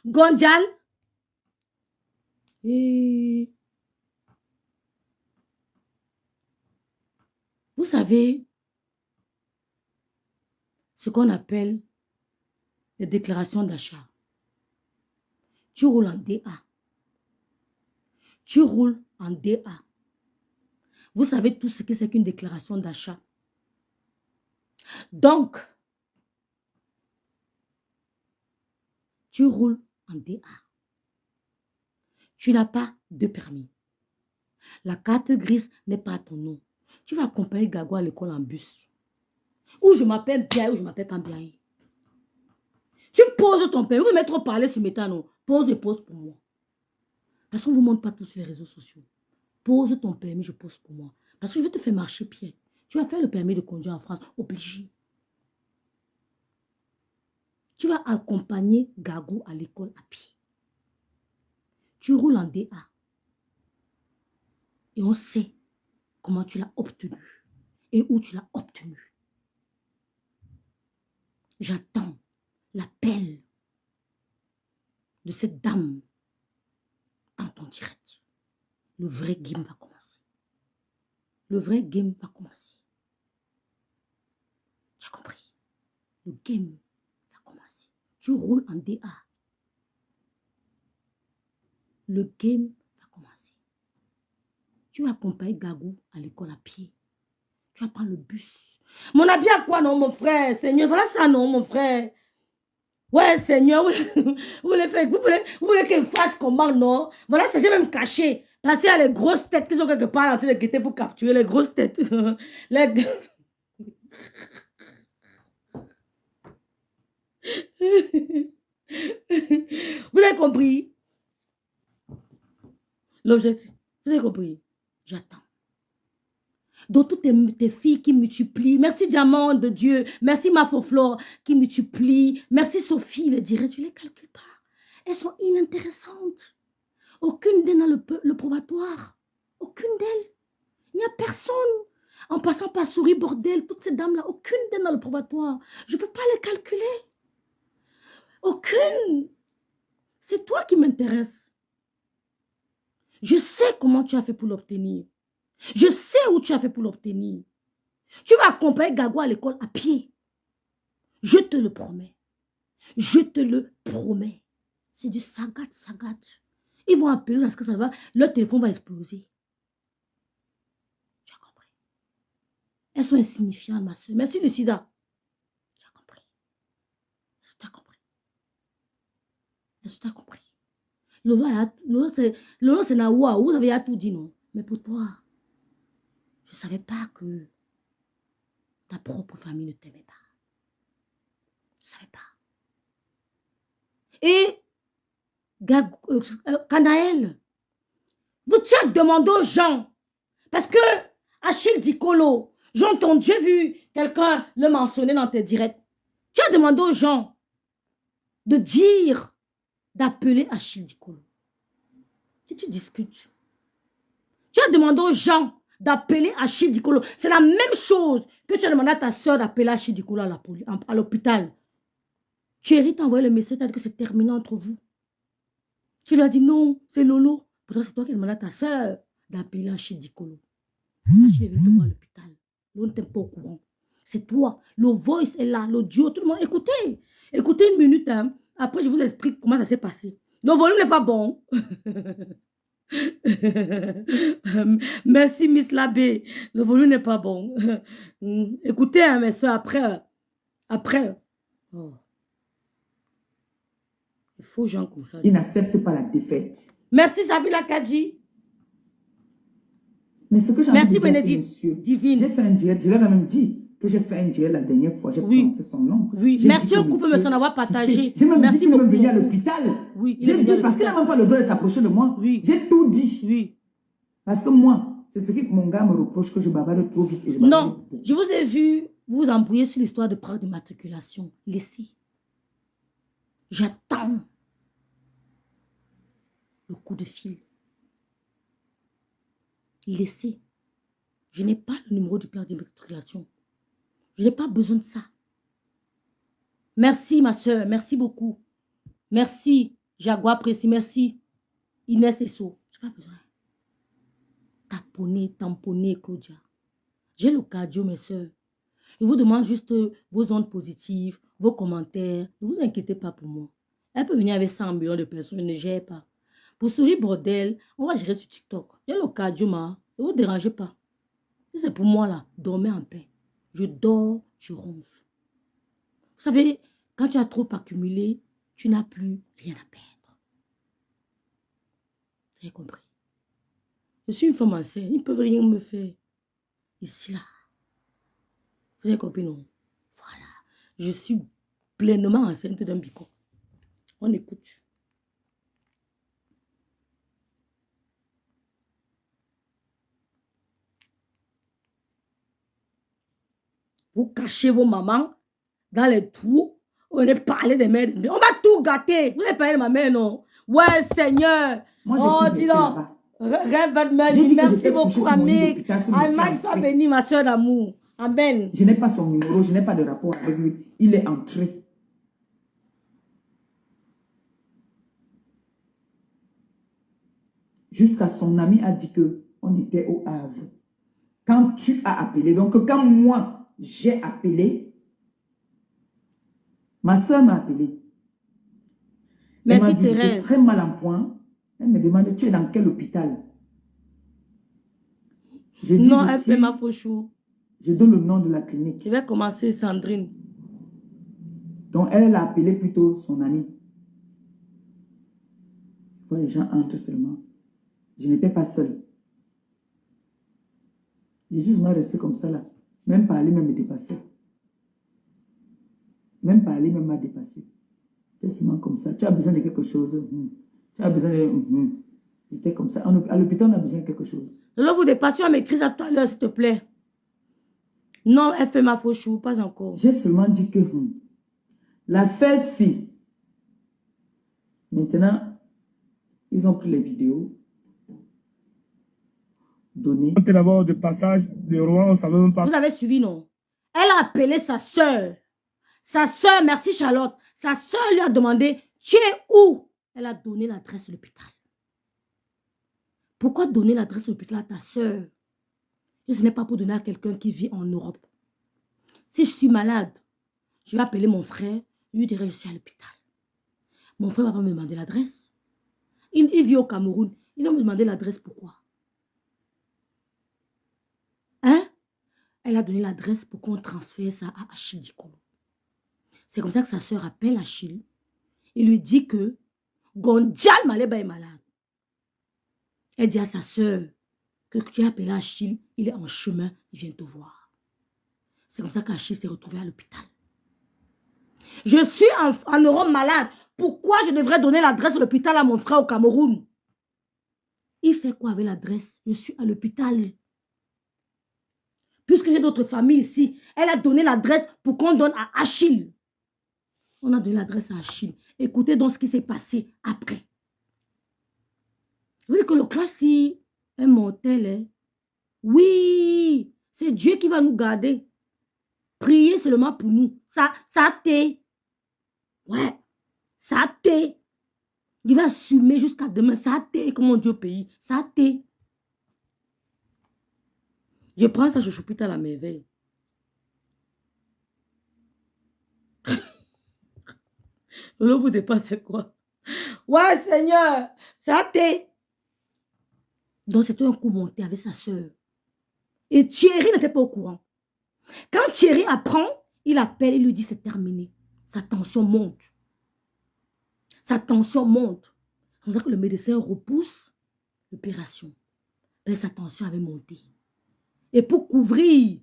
Gondjal, Et vous savez ce qu'on appelle les déclarations d'achat. Tu roules en DA. Tu roules en DA. Vous savez tout ce que c'est qu'une déclaration d'achat. Donc, tu roules en DA. Tu n'as pas de permis. La carte grise n'est pas à ton nom. Tu vas accompagner Gago à l'école en bus. Ou je m'appelle Biaï ou je m'appelle pas Biaï. Tu poses ton permis. Vous m'avez trop parlé ce matin, non? Pose et pose pour moi. Parce qu'on ne vous montre pas tous sur les réseaux sociaux. Pose ton permis, je pose pour moi. Parce que je vais te faire marcher pied. Tu vas faire le permis de conduire en France, obligé. Tu vas accompagner Gago à l'école à pied. Tu roules en DA. Et on sait comment tu l'as obtenu. Et où tu l'as obtenu. J'attends l'appel de cette dame dans ton direct. Le vrai game va commencer. Le vrai game va commencer. Tu as compris? Le game va commencer. Tu roules en DA. Le game va commencer. Tu vas accompagner Gagou à l'école à pied. Tu vas prendre le bus. Mon habit à quoi, non, mon frère? Seigneur, voilà ça, non, mon frère. Ouais, Seigneur, vous voulez qu'il fasse comment, non? Voilà, ça, j'ai même caché. Parce qu'il y a les grosses têtes qui sont quelque part en train de guetter pour capturer les grosses têtes. Les... Vous avez compris? L'objectif. Vous avez compris? J'attends. Donc, toutes tes filles qui multiplient. Merci, Diamant de Dieu. Merci, ma Flore qui multiplie. Merci, Sophie, le direct. Tu ne les calcules pas. Elles sont inintéressantes. Aucune d'elles n'a le probatoire. Aucune d'elles. Il n'y a personne. En passant par Souris, bordel, toutes ces dames-là, aucune d'elles n'a le probatoire. Je ne peux pas les calculer. Aucune. C'est toi qui m'intéresse. Je sais comment tu as fait pour l'obtenir. Je sais où tu as fait pour l'obtenir. Tu vas accompagner Gago à l'école à pied. Je te le promets. Je te le promets. C'est du sagat. Ils vont appeler parce que ça va, leur téléphone va exploser. Tu as compris? Elles sont insignifiantes, ma soeur. Merci, Lucida. Tu as compris? Est-ce que tu as compris? Est-ce que tu as compris? Lolo, c'est Nawa. Vous avez tout dit, non? Mais pour toi, je ne savais pas que ta propre famille ne t'aimait pas. Je ne savais pas. Et Canaël, vous tiens demandé aux gens, parce que Achille Dicolo, j'ai vu quelqu'un le mentionner dans tes directs. Tu as demandé aux gens de dire, d'appeler Achille Dicolo. Si tu discutes, tu as demandé aux gens d'appeler Achille Dicolo. C'est la même chose que tu as demandé à ta soeur d'appeler Achille Dicolo à l'hôpital. Thierry t'a envoyé le message, t'as dit que c'est terminé entre vous. Tu lui as dit non, c'est Lolo. Pourtant, c'est toi qui as demandé à ta soeur d'appeler Achille Dicolo. Achille est venu te voir à l'hôpital. L'on ne t'aime pas au courant. C'est toi. Le voice est là, l'audio, tout le monde. Écoutez. Écoutez une minute. Hein. Après, je vous explique comment ça s'est passé. Le volume n'est pas bon. Merci, Miss Labbé. Le volume n'est pas bon. Écoutez, hein, mes soeurs, après. Oh. Il faut gens comme ça. Ils n'acceptent pas la défaite. Merci, Sabila Kadji. Mais ce que j'ai Merci, envie de dire, Bénédicte Divine. J'ai fait un direct, je l'ai même dit que j'ai fait un direct la dernière fois. J'ai prononcé son nom. Oui, merci beaucoup pour me avoir partagé. J'ai même merci dit qu'il me venir à l'hôpital. Oui, j'ai dit parce qu'il n'a même pas le droit de s'approcher de moi. Oui. J'ai tout dit. Oui. Parce que moi, c'est ce que mon gars me reproche que je bavarde trop vite. Et non, je vous ai vu vous embrouiller sur l'histoire de plaque d'immatriculation. Laissez. J'attends le coup de fil. Laissez. Je n'ai pas le numéro du plaque d'immatriculation. Je n'ai pas besoin de ça. Merci, ma soeur. Merci beaucoup. Merci, Jaguar précis. Merci. Inès et So. Je n'ai pas besoin. Tamponner, Claudia. J'ai le cardio, mes soeurs. Je vous demande juste vos ondes positives, vos commentaires. Ne vous inquiétez pas pour moi. Elle peut venir avec 100 millions de personnes, je ne gère pas. Pour Souris Bordel, on va gérer sur TikTok. J'ai le cardio, ma. Ne vous dérangez pas. Si c'est pour moi, là, dormez en paix. Je dors, je ronfle. Vous savez, quand tu as trop accumulé, tu n'as plus rien à perdre. Vous avez compris? Je suis une femme enceinte. Ils ne peuvent rien me faire. Ici, là. Vous avez compris, non? Voilà. Je suis pleinement enceinte d'un bico. On écoute. Vous cachez vos mamans dans les trous. On est parlé des mères. On va tout gâter. Vous avez parlé de ma mère, non? Ouais, Seigneur. Moi, oh, dis donc. Rêve votre mère. Merci beaucoup, Amik. Alma, sois béni, ma soeur d'amour. Amen. Je n'ai pas son numéro, je n'ai pas de rapport avec lui. Il est entré. Jusqu'à son ami a dit que on était au Havre. Quand tu as appelé, donc quand moi j'ai appelé, ma soeur m'a appelé. Merci Thérèse. Très mal en point. Elle me demande, tu es dans quel hôpital? Je dis, non, elle fait ma fauchou. Je donne le nom de la clinique. Je vais commencer, Sandrine. Donc, elle a appelé plutôt son amie. Je vois les gens entrent seulement. Je n'étais pas seule. Je suis souvent restée comme ça là. Même parler, même me dépasser. Même parler, même m'a dépassé. J'étais souvent comme ça. Tu as besoin de quelque chose. Tu as besoin de... J'étais comme ça. À l'hôpital, on a besoin de quelque chose. Je vais vous dépasser, on m'écrit ça tout à l'heure, s'il te plaît. Non, elle fait ma fauchou, pas encore. J'ai seulement dit que l'affaire si. Maintenant, ils ont pris les vidéos. Données. D'abord de passage de Rouen, on savait même pas. Vous avez suivi, non? Elle a appelé sa soeur. Sa soeur, merci Charlotte. Sa soeur lui a demandé, tu es où? Elle a donné l'adresse de l'hôpital. Pourquoi donner l'adresse de l'hôpital à ta soeur? Ce n'est pas pour donner à quelqu'un qui vit en Europe. Si je suis malade, je vais appeler mon frère, lui dirai je suis à l'hôpital. Mon frère ne va pas me demander l'adresse. Il vit au Cameroun. Il va me demander l'adresse pourquoi? Hein? Elle a donné l'adresse pour qu'on transfère ça à Achille Dikolo. C'est comme ça que sa soeur appelle Achille et lui dit que Gondjal Maleba est malade. Elle dit à sa soeur que tu as appelé Achille, il est en chemin, il vient te voir. C'est comme ça qu'Achille s'est retrouvé à l'hôpital. Je suis en Europe malade. Pourquoi je devrais donner l'adresse de l'hôpital à mon frère au Cameroun? Il fait quoi avec l'adresse? Je suis à l'hôpital. Puisque j'ai d'autres familles ici, elle a donné l'adresse pour qu'on donne à Achille. On a donné l'adresse à Achille. Écoutez donc ce qui s'est passé après. Vous voyez que le clash est mortel. Hein? Oui, c'est Dieu qui va nous garder. Priez seulement pour nous. Ça t'est. Ouais, ça t'est. Il va assumer jusqu'à demain. Ça t'est. Comment Dieu paye. Ça t'est. Je prends ça, je choupite à la merveille. Ne vous dépassez quoi? Ouais, Seigneur, ça t'est. Donc, c'était un coup monté avec sa soeur. Et Thierry n'était pas au courant. Quand Thierry apprend, il appelle et lui dit c'est terminé. Sa tension monte. Sa tension monte. C'est pour ça que le médecin repousse l'opération. Mais sa tension avait monté. Et pour couvrir,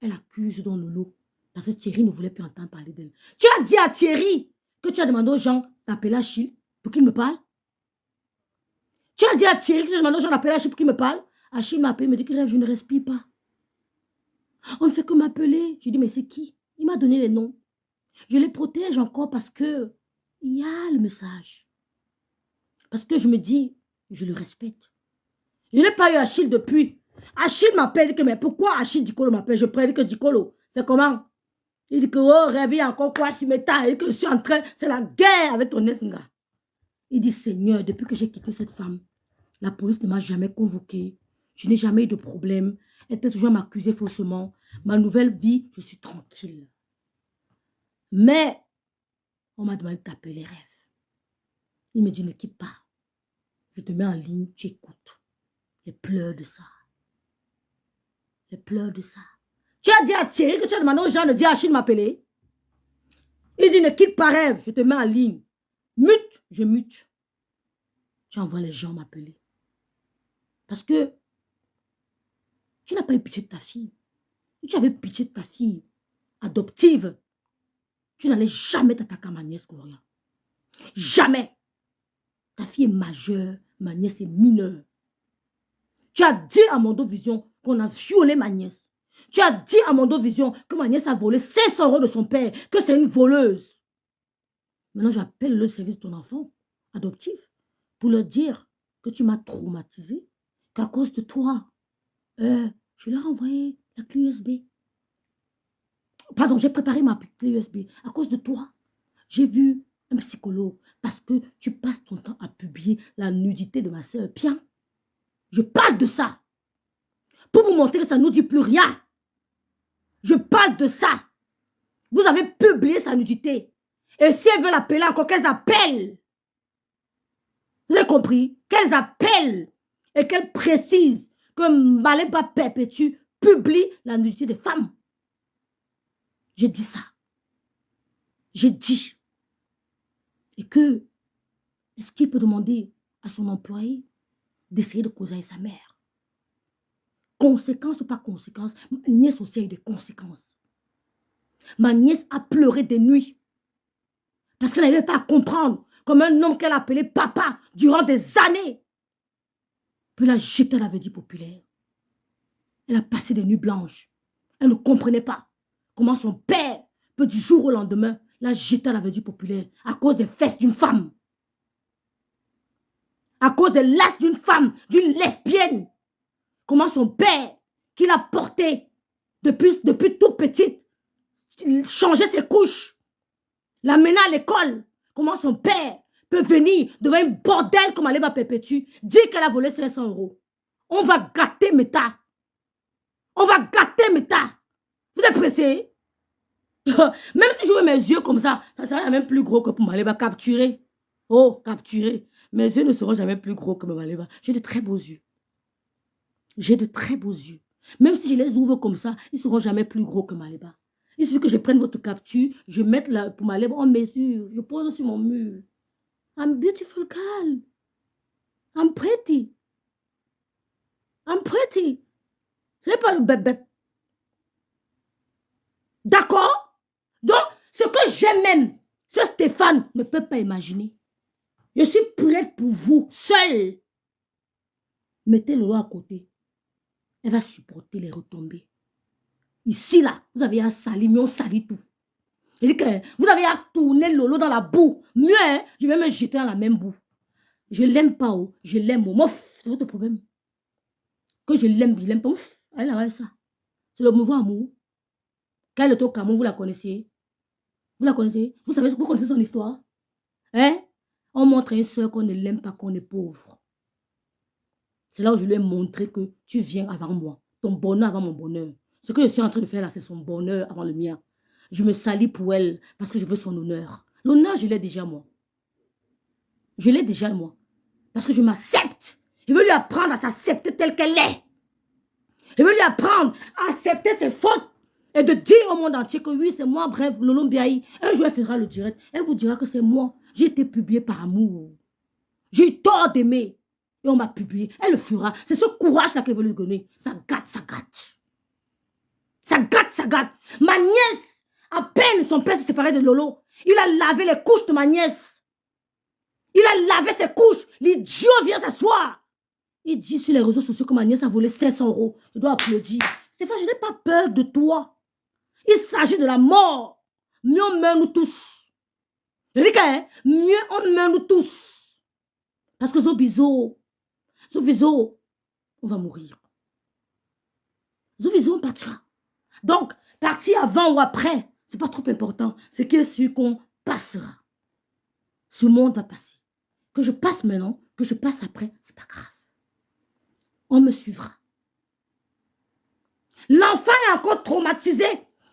elle accuse dans le lot. Parce que Thierry ne voulait plus entendre parler d'elle. Tu as dit à Thierry que tu as demandé aux gens d'appeler Achille pour qu'il me parle. Tu as dit à Thierry que tu as demandé aux gens d'appeler Achille pour qu'il me parle. Achille m'appelle, me dit que je ne respire pas. On ne fait que m'appeler. Je dis, mais c'est qui? Il m'a donné les noms. Je les protège encore parce que il y a le message. Parce que je me dis, je le respecte. Je n'ai pas eu Achille depuis. Achille m'appelle, dit que, mais pourquoi Achille Dikolo m'appelle? Je prédis que Dikolo, c'est comment? Il dit que, oh, réveille encore quoi, si métal, et que je suis en train, c'est la guerre avec ton ex-nga. Il dit, Seigneur, depuis que j'ai quitté cette femme, la police ne m'a jamais convoqué. Je n'ai jamais eu de problème. Elle était toujours à m'accuser faussement. Ma nouvelle vie, je suis tranquille. Mais, on m'a demandé de taper les rêves. Il me dit, ne quitte pas. Je te mets en ligne, tu écoutes. Elle pleure de ça. Elle pleure de ça. Tu as dit à Thierry que tu as demandé aux gens de dire à Chine m'appeler. Il dit, ne quitte pas rêve, je te mets en ligne. Mute, je mute. Tu envoies les gens m'appeler. Parce que tu n'as pas eu pitié de ta fille. Si tu avais pitié de ta fille adoptive, tu n'allais jamais t'attaquer à ma nièce Gloria. Jamais. Ta fille est majeure, ma nièce est mineure. Tu as dit à Mondo Vision qu'on a violé ma nièce. Tu as dit à Mondo Vision que ma nièce a volé 500 € de son père, que c'est une voleuse. Maintenant, j'appelle le service de ton enfant adoptif pour leur dire que tu m'as traumatisé, qu'à cause de toi, je leur ai envoyé la clé USB. Pardon, j'ai préparé ma clé USB. À cause de toi, j'ai vu un psychologue parce que tu passes ton temps à publier la nudité de ma soeur. Bien, je parle de ça. Pour vous montrer que ça ne nous dit plus rien. Je parle de ça. Vous avez publié sa nudité. Et si elles veulent appeler encore, qu'elles appellent. Vous avez compris? Qu'elles appellent et qu'elles précisent que Maléba Perpétue publie la nudité des femmes. J'ai dit ça. J'ai dit. Et que, est-ce qu'il peut demander à son employé d'essayer de causer avec sa mère? Conséquence ou pas conséquence, ma nièce aussi a eu des conséquences. Ma nièce a pleuré des nuits. Parce qu'elle n'arrivait pas à comprendre comme un homme qu'elle appelait papa durant des années. Puis elle a jeté la vedie populaire. Elle a passé des nuits blanches. Elle ne comprenait pas comment son père peut du jour au lendemain la jeter à la vedie populaire à cause des fesses d'une femme. À cause des lasses d'une femme, d'une lesbienne. Comment son père, qui l'a porté depuis toute petite, changeait ses couches, l'amenait à l'école. Comment son père peut venir devant une bordel comme Maléba Perpétue, dire qu'elle a volé 500 €. On va gâter Meta. On va gâter Meta. Vous êtes pressés? Même si je mets mes yeux comme ça sera même plus gros que pour Maléba. Capturer. Oh, capturer. Mes yeux ne seront jamais plus gros que Maléba. J'ai de très beaux yeux. J'ai de très beaux yeux. Même si je les ouvre comme ça, ils ne seront jamais plus gros que Maléba. Il suffit que je prenne votre capture, je mette pour Maléba en mesure, je pose sur mon mur. I'm beautiful girl. I'm pretty. I'm pretty. Ce n'est pas le bébé. D'accord? Donc, ce que j'aime, ce Stéphane ne peut pas imaginer. Je suis prête pour vous, seule. Mettez Lolo à côté. Elle va supporter les retombées. Ici, là, vous avez à salir, mais on salit tout. Je dis que vous avez à tourner Lolo dans la boue. Mieux, hein, je vais me jeter dans la même boue. Je ne l'aime pas, oh. Je l'aime, oh. Mouf, c'est votre problème. Que je l'aime pas, ouf. Allez là, ça. C'est le mouvement amour. Quand elle était au Cameroun, vous la connaissiez? Vous la connaissez? Vous savez, vous connaissez son histoire? Hein? On montre à une soeur qu'on ne l'aime pas, qu'on est pauvre. C'est là où je lui ai montré que tu viens avant moi. Ton bonheur avant mon bonheur. Ce que je suis en train de faire là, c'est son bonheur avant le mien. Je me salis pour elle parce que je veux son honneur. L'honneur, je l'ai déjà moi. Je l'ai déjà moi. Parce que je m'accepte. Je veux lui apprendre à s'accepter telle qu'elle est. Je veux lui apprendre à accepter ses fautes. Et de dire au monde entier que oui, c'est moi, bref, Lolo Mbiaye. Un jour, elle fera le direct. Elle vous dira que c'est moi. J'ai été publié par amour. J'ai eu tort d'aimer. Et on m'a publié. Elle le fera. C'est ce courage-là qu'elle veut lui donner. Ça gâte, ça gâte. Ça gâte, ça gâte. Ma nièce, à peine son père s'est séparé de Lolo, il a lavé les couches de ma nièce. Il a lavé ses couches. L'idiot vient s'asseoir. Il dit sur les réseaux sociaux que ma nièce a volé 500 €. Je dois applaudir. Stéphane, je n'ai pas peur de toi. Il s'agit de la mort. Mieux on meurt nous tous. Je dis que mieux on meurt nous tous. Parce que Zobizo, on va mourir. Zobizo, on partira. Donc, partir avant ou après, c'est pas trop important. C'est que sûr qu'on passera. Ce monde va passer. que je passe maintenant, que je passe après, c'est pas grave. On me suivra. L'enfant est encore traumatisé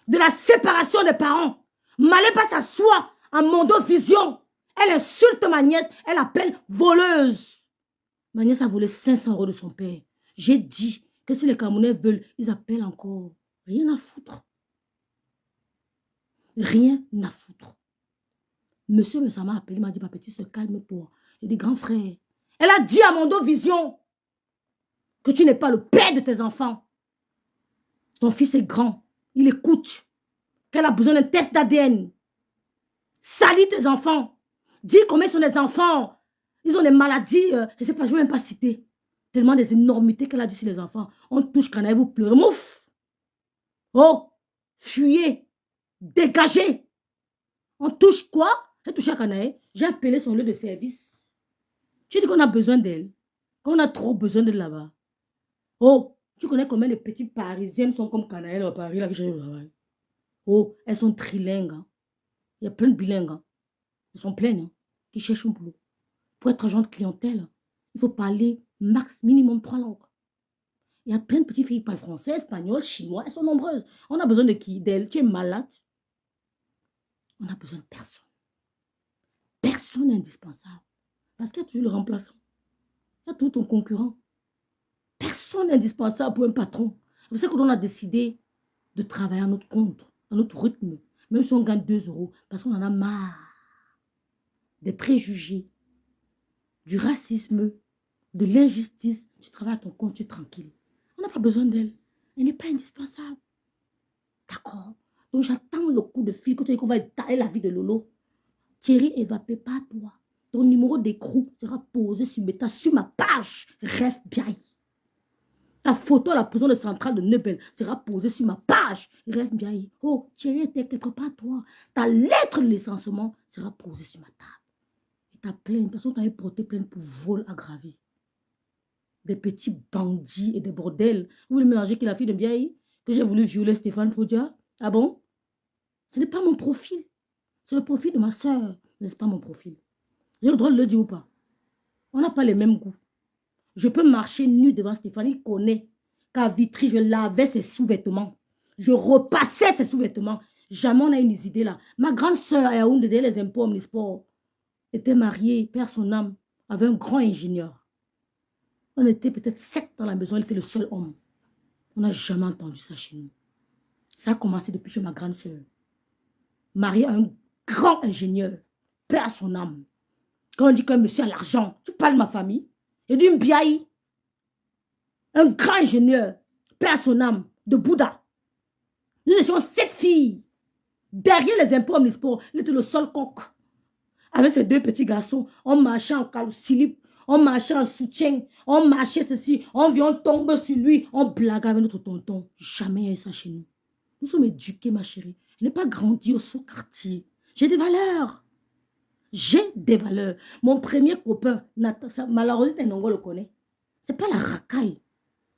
de la séparation des parents. Malé pas s'asseoir en Mondo Vision. Elle insulte ma nièce, elle appelle voleuse. Ma nièce a volé 500 € de son père. J'ai dit que si les Camerounais veulent, ils appellent encore. Rien à foutre. Rien à foutre. Monsieur Messa m'a appelé, il m'a dit, ma petite, se calme-toi. J'ai dit, grand frère, elle a dit à Mondo Vision que tu n'es pas le père de tes enfants. Ton fils est grand, il écoute, qu'elle a besoin d'un test d'ADN. Salis tes enfants. Dis combien sont les enfants. Ils ont des maladies, je ne sais pas, je ne vais même pas citer. Tellement des énormités qu'elle a dit sur les enfants. On touche canaille, vous pleurez. Mouf. Oh, fuyez. Dégagez. On touche quoi? J'ai touché à canaille. J'ai appelé son lieu de service. Tu dis qu'on a besoin d'elle. Qu'on a trop besoin de là-bas. Oh, tu connais combien de petites parisiennes sont comme canaille à Paris là que j'ai. Oh, elles sont trilingues. Hein. Il y a plein de bilingues. Hein. Elles sont pleines hein, qui cherchent un boulot. Pour être agent de clientèle, il faut parler max, minimum 3 langues. Il y a plein de petites filles qui parlent français, espagnol, chinois. Elles sont nombreuses. On a besoin de qui? D'elles. Tu es malade. On a besoin de personne. Personne n'est indispensable. Parce qu'il y a toujours le remplaçant. Il y a toujours ton concurrent. Personne n'est indispensable pour un patron. C'est pour ça qu'on a décidé de travailler à notre compte, à notre rythme. Même si on gagne 2 €. Parce qu'on en a marre des préjugés, du racisme, de l'injustice. Tu travailles à ton compte, tu es tranquille. On n'a pas besoin d'elle. Elle n'est pas indispensable. D'accord? Donc j'attends le coup de fil quand tu dis qu'on va étaler la vie de Lolo. Thierry, évapé pas toi. Ton numéro d'écrou sera posé sur ma page. Rêve bien. Ta photo à la prison de centrale de Nebel sera posée sur ma page. Rêve bien. Oh, Thierry, t'inquiète pas toi. Ta lettre de licenciement sera posée sur ma table. Et ta plainte, personne t'avait porté plainte pour vol aggravé. Des petits bandits et des bordels. Vous voulez mélanger qui la fille de Biaï que j'ai voulu violer Stéphane Foudia? Ah bon? Ce n'est pas mon profil. C'est le profil de ma soeur. N'est-ce pas mon profil? J'ai le droit de le dire ou pas? On n'a pas les mêmes goûts. Je peux marcher nu devant Stéphane. Il connaît qu'à Vitry, je lavais ses sous-vêtements. Je repassais ses sous-vêtements. Jamais on a une idée là. Ma grande soeur à Yaoundé, les impôts omnisports, était mariée, père son âme, avec un grand ingénieur. On était peut-être 7 dans la maison, il était le seul homme. On n'a jamais entendu ça chez nous. Ça a commencé depuis chez ma grande soeur. Mariée à un grand ingénieur, père son âme. Quand on dit qu'un monsieur a l'argent, tu parles de ma famille. Et d'une biaï, un grand ingénieur, père son âme, de Bouddha. Nous étions 7 filles. Derrière les impôts omnisports, il était le seul coq. Avec ses 2 petits garçons, on marchait en calcilip, on marchait en soutien, on marchait ceci, on vient, on tombe sur lui, on blague avec notre tonton. Jamais il y a eu ça chez nous. Nous sommes éduqués, ma chérie. Je n'ai pas grandi au sous-quartier. J'ai des valeurs. J'ai des valeurs. Mon premier copain, malheureusement, on le connaît. Ce n'est pas la racaille.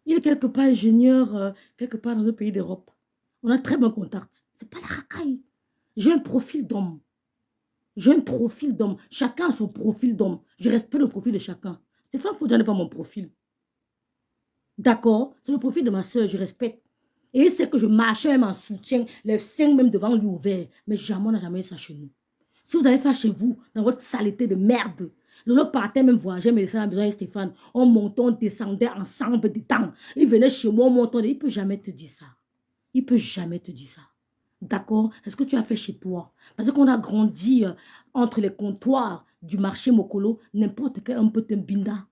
Il est quelque part ingénieur, quelque part dans un pays d'Europe. On a très bon contact. Ce n'est pas la racaille. J'ai un profil d'homme. J'ai un profil d'homme. Chacun a son profil d'homme. Je respecte le profil de chacun. Stéphane Foudia n'est pas mon profil. D'accord? C'est le profil de ma soeur, je respecte. Et il sait que je marchais même en soutien, les seins même devant lui ouverts. Mais jamais on n'a jamais eu ça chez nous. Si vous avez fait chez vous, dans votre saleté de merde, Lolo partait même voyager, mais laissait à la maison avec Stéphane. On montait, on descendait ensemble dedans. Il venait chez moi, on montait. Il ne peut jamais te dire ça. Il ne peut jamais te dire ça. D'accord? C'est ce que tu as fait chez toi. Parce qu'on a grandi entre les comptoirs du marché Mokolo, n'importe quel homme peut te binda.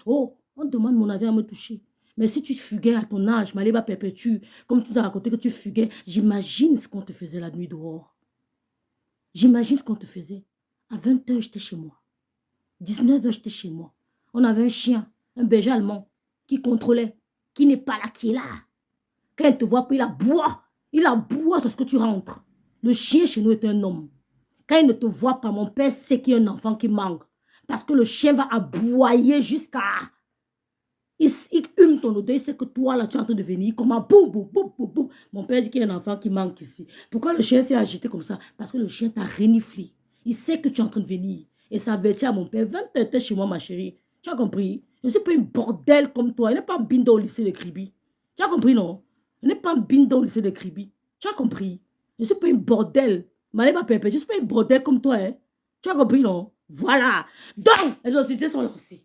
Oh, on demande mon avis à me toucher. Mais si tu fuguais à ton âge, Maléba perpétue, comme tu as raconté que tu fuguais, j'imagine ce qu'on te faisait la nuit dehors. J'imagine ce qu'on te faisait. À 20 h, j'étais chez moi. 19 h, j'étais chez moi. On avait un chien, un berger allemand, qui contrôlait, qui n'est pas là, qui est là. Quand il te voit, il aboie. Il aboie sur ce que tu rentres. Le chien chez nous est un homme. Quand il ne te voit pas, mon père sait qu'il y a un enfant qui manque. Parce que le chien va aboyer jusqu'à... Il hume ton odeur, il sait que toi, là, tu es en train de venir. Comment boum, boum, boum, boum, boum. Mon père dit qu'il y a un enfant qui manque ici. Pourquoi le chien s'est agité comme ça? Parce que le chien t'a reniflé. Il sait que tu es en train de venir. et s'avertit à mon père, 20 chez moi, ma chérie. Tu as compris? Je ne suis pas une bordel comme toi. Je n'ai pas un bindo au lycée de Kribi. Tu as compris, non? Je n'ai pas un bindo au lycée de Kribi. Tu as compris? Je ne suis pas une bordel. Maleba Pépé, je ne suis pas une bordel comme toi, hein? Tu as compris, non? Voilà. Donc, les sociétés sont lancées.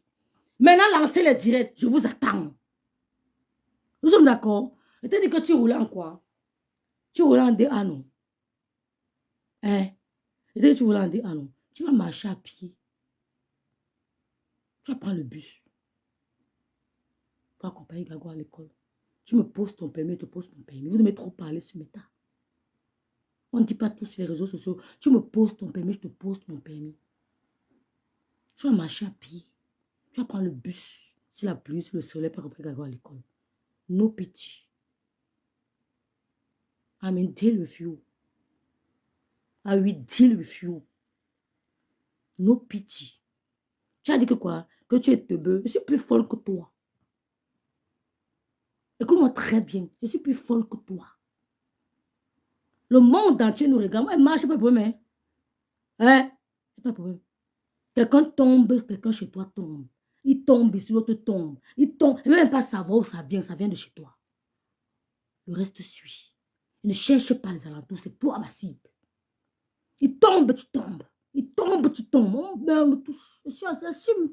Maintenant, lancez les directs. Je vous attends. Nous sommes d'accord? Je t'ai dit que tu roulais en quoi? Tu roulais en DA, non? Hein? Je t'ai dit que tu roulais en DA, non? Tu vas marcher à pied. Tu vas prendre le bus. Pour accompagner Gago à l'école. Tu me poses ton permis, je te pose ton permis. Vous devez trop parler sur mes tas. On ne dit pas tout sur les réseaux sociaux. Tu me poses ton permis, je te pose mon permis. Tu vas marcher à pied. Tu vas prendre le bus. Sur la pluie, sur le soleil, pour accompagner Gago à l'école. No pity. I'm in deal with you. I will deal with you. No pity. Tu as dit que quoi? Que tu es teubeux. Je suis plus folle que toi. Écoute-moi très bien. Je suis plus folle que toi. Le monde entier nous regarde. Moi, marche, pas de problème. Hein? Pas de problème. Quelqu'un tombe, quelqu'un chez toi tombe. Il tombe ici, l'autre tombe. Il tombe. Il ne veut même pas savoir où ça vient de chez toi. Le reste suit. Ne cherche pas les alentours, c'est toi ma cible. Il tombe, tu tombes. Il tombe, tu tombes. On meurt tous. Je suis assume.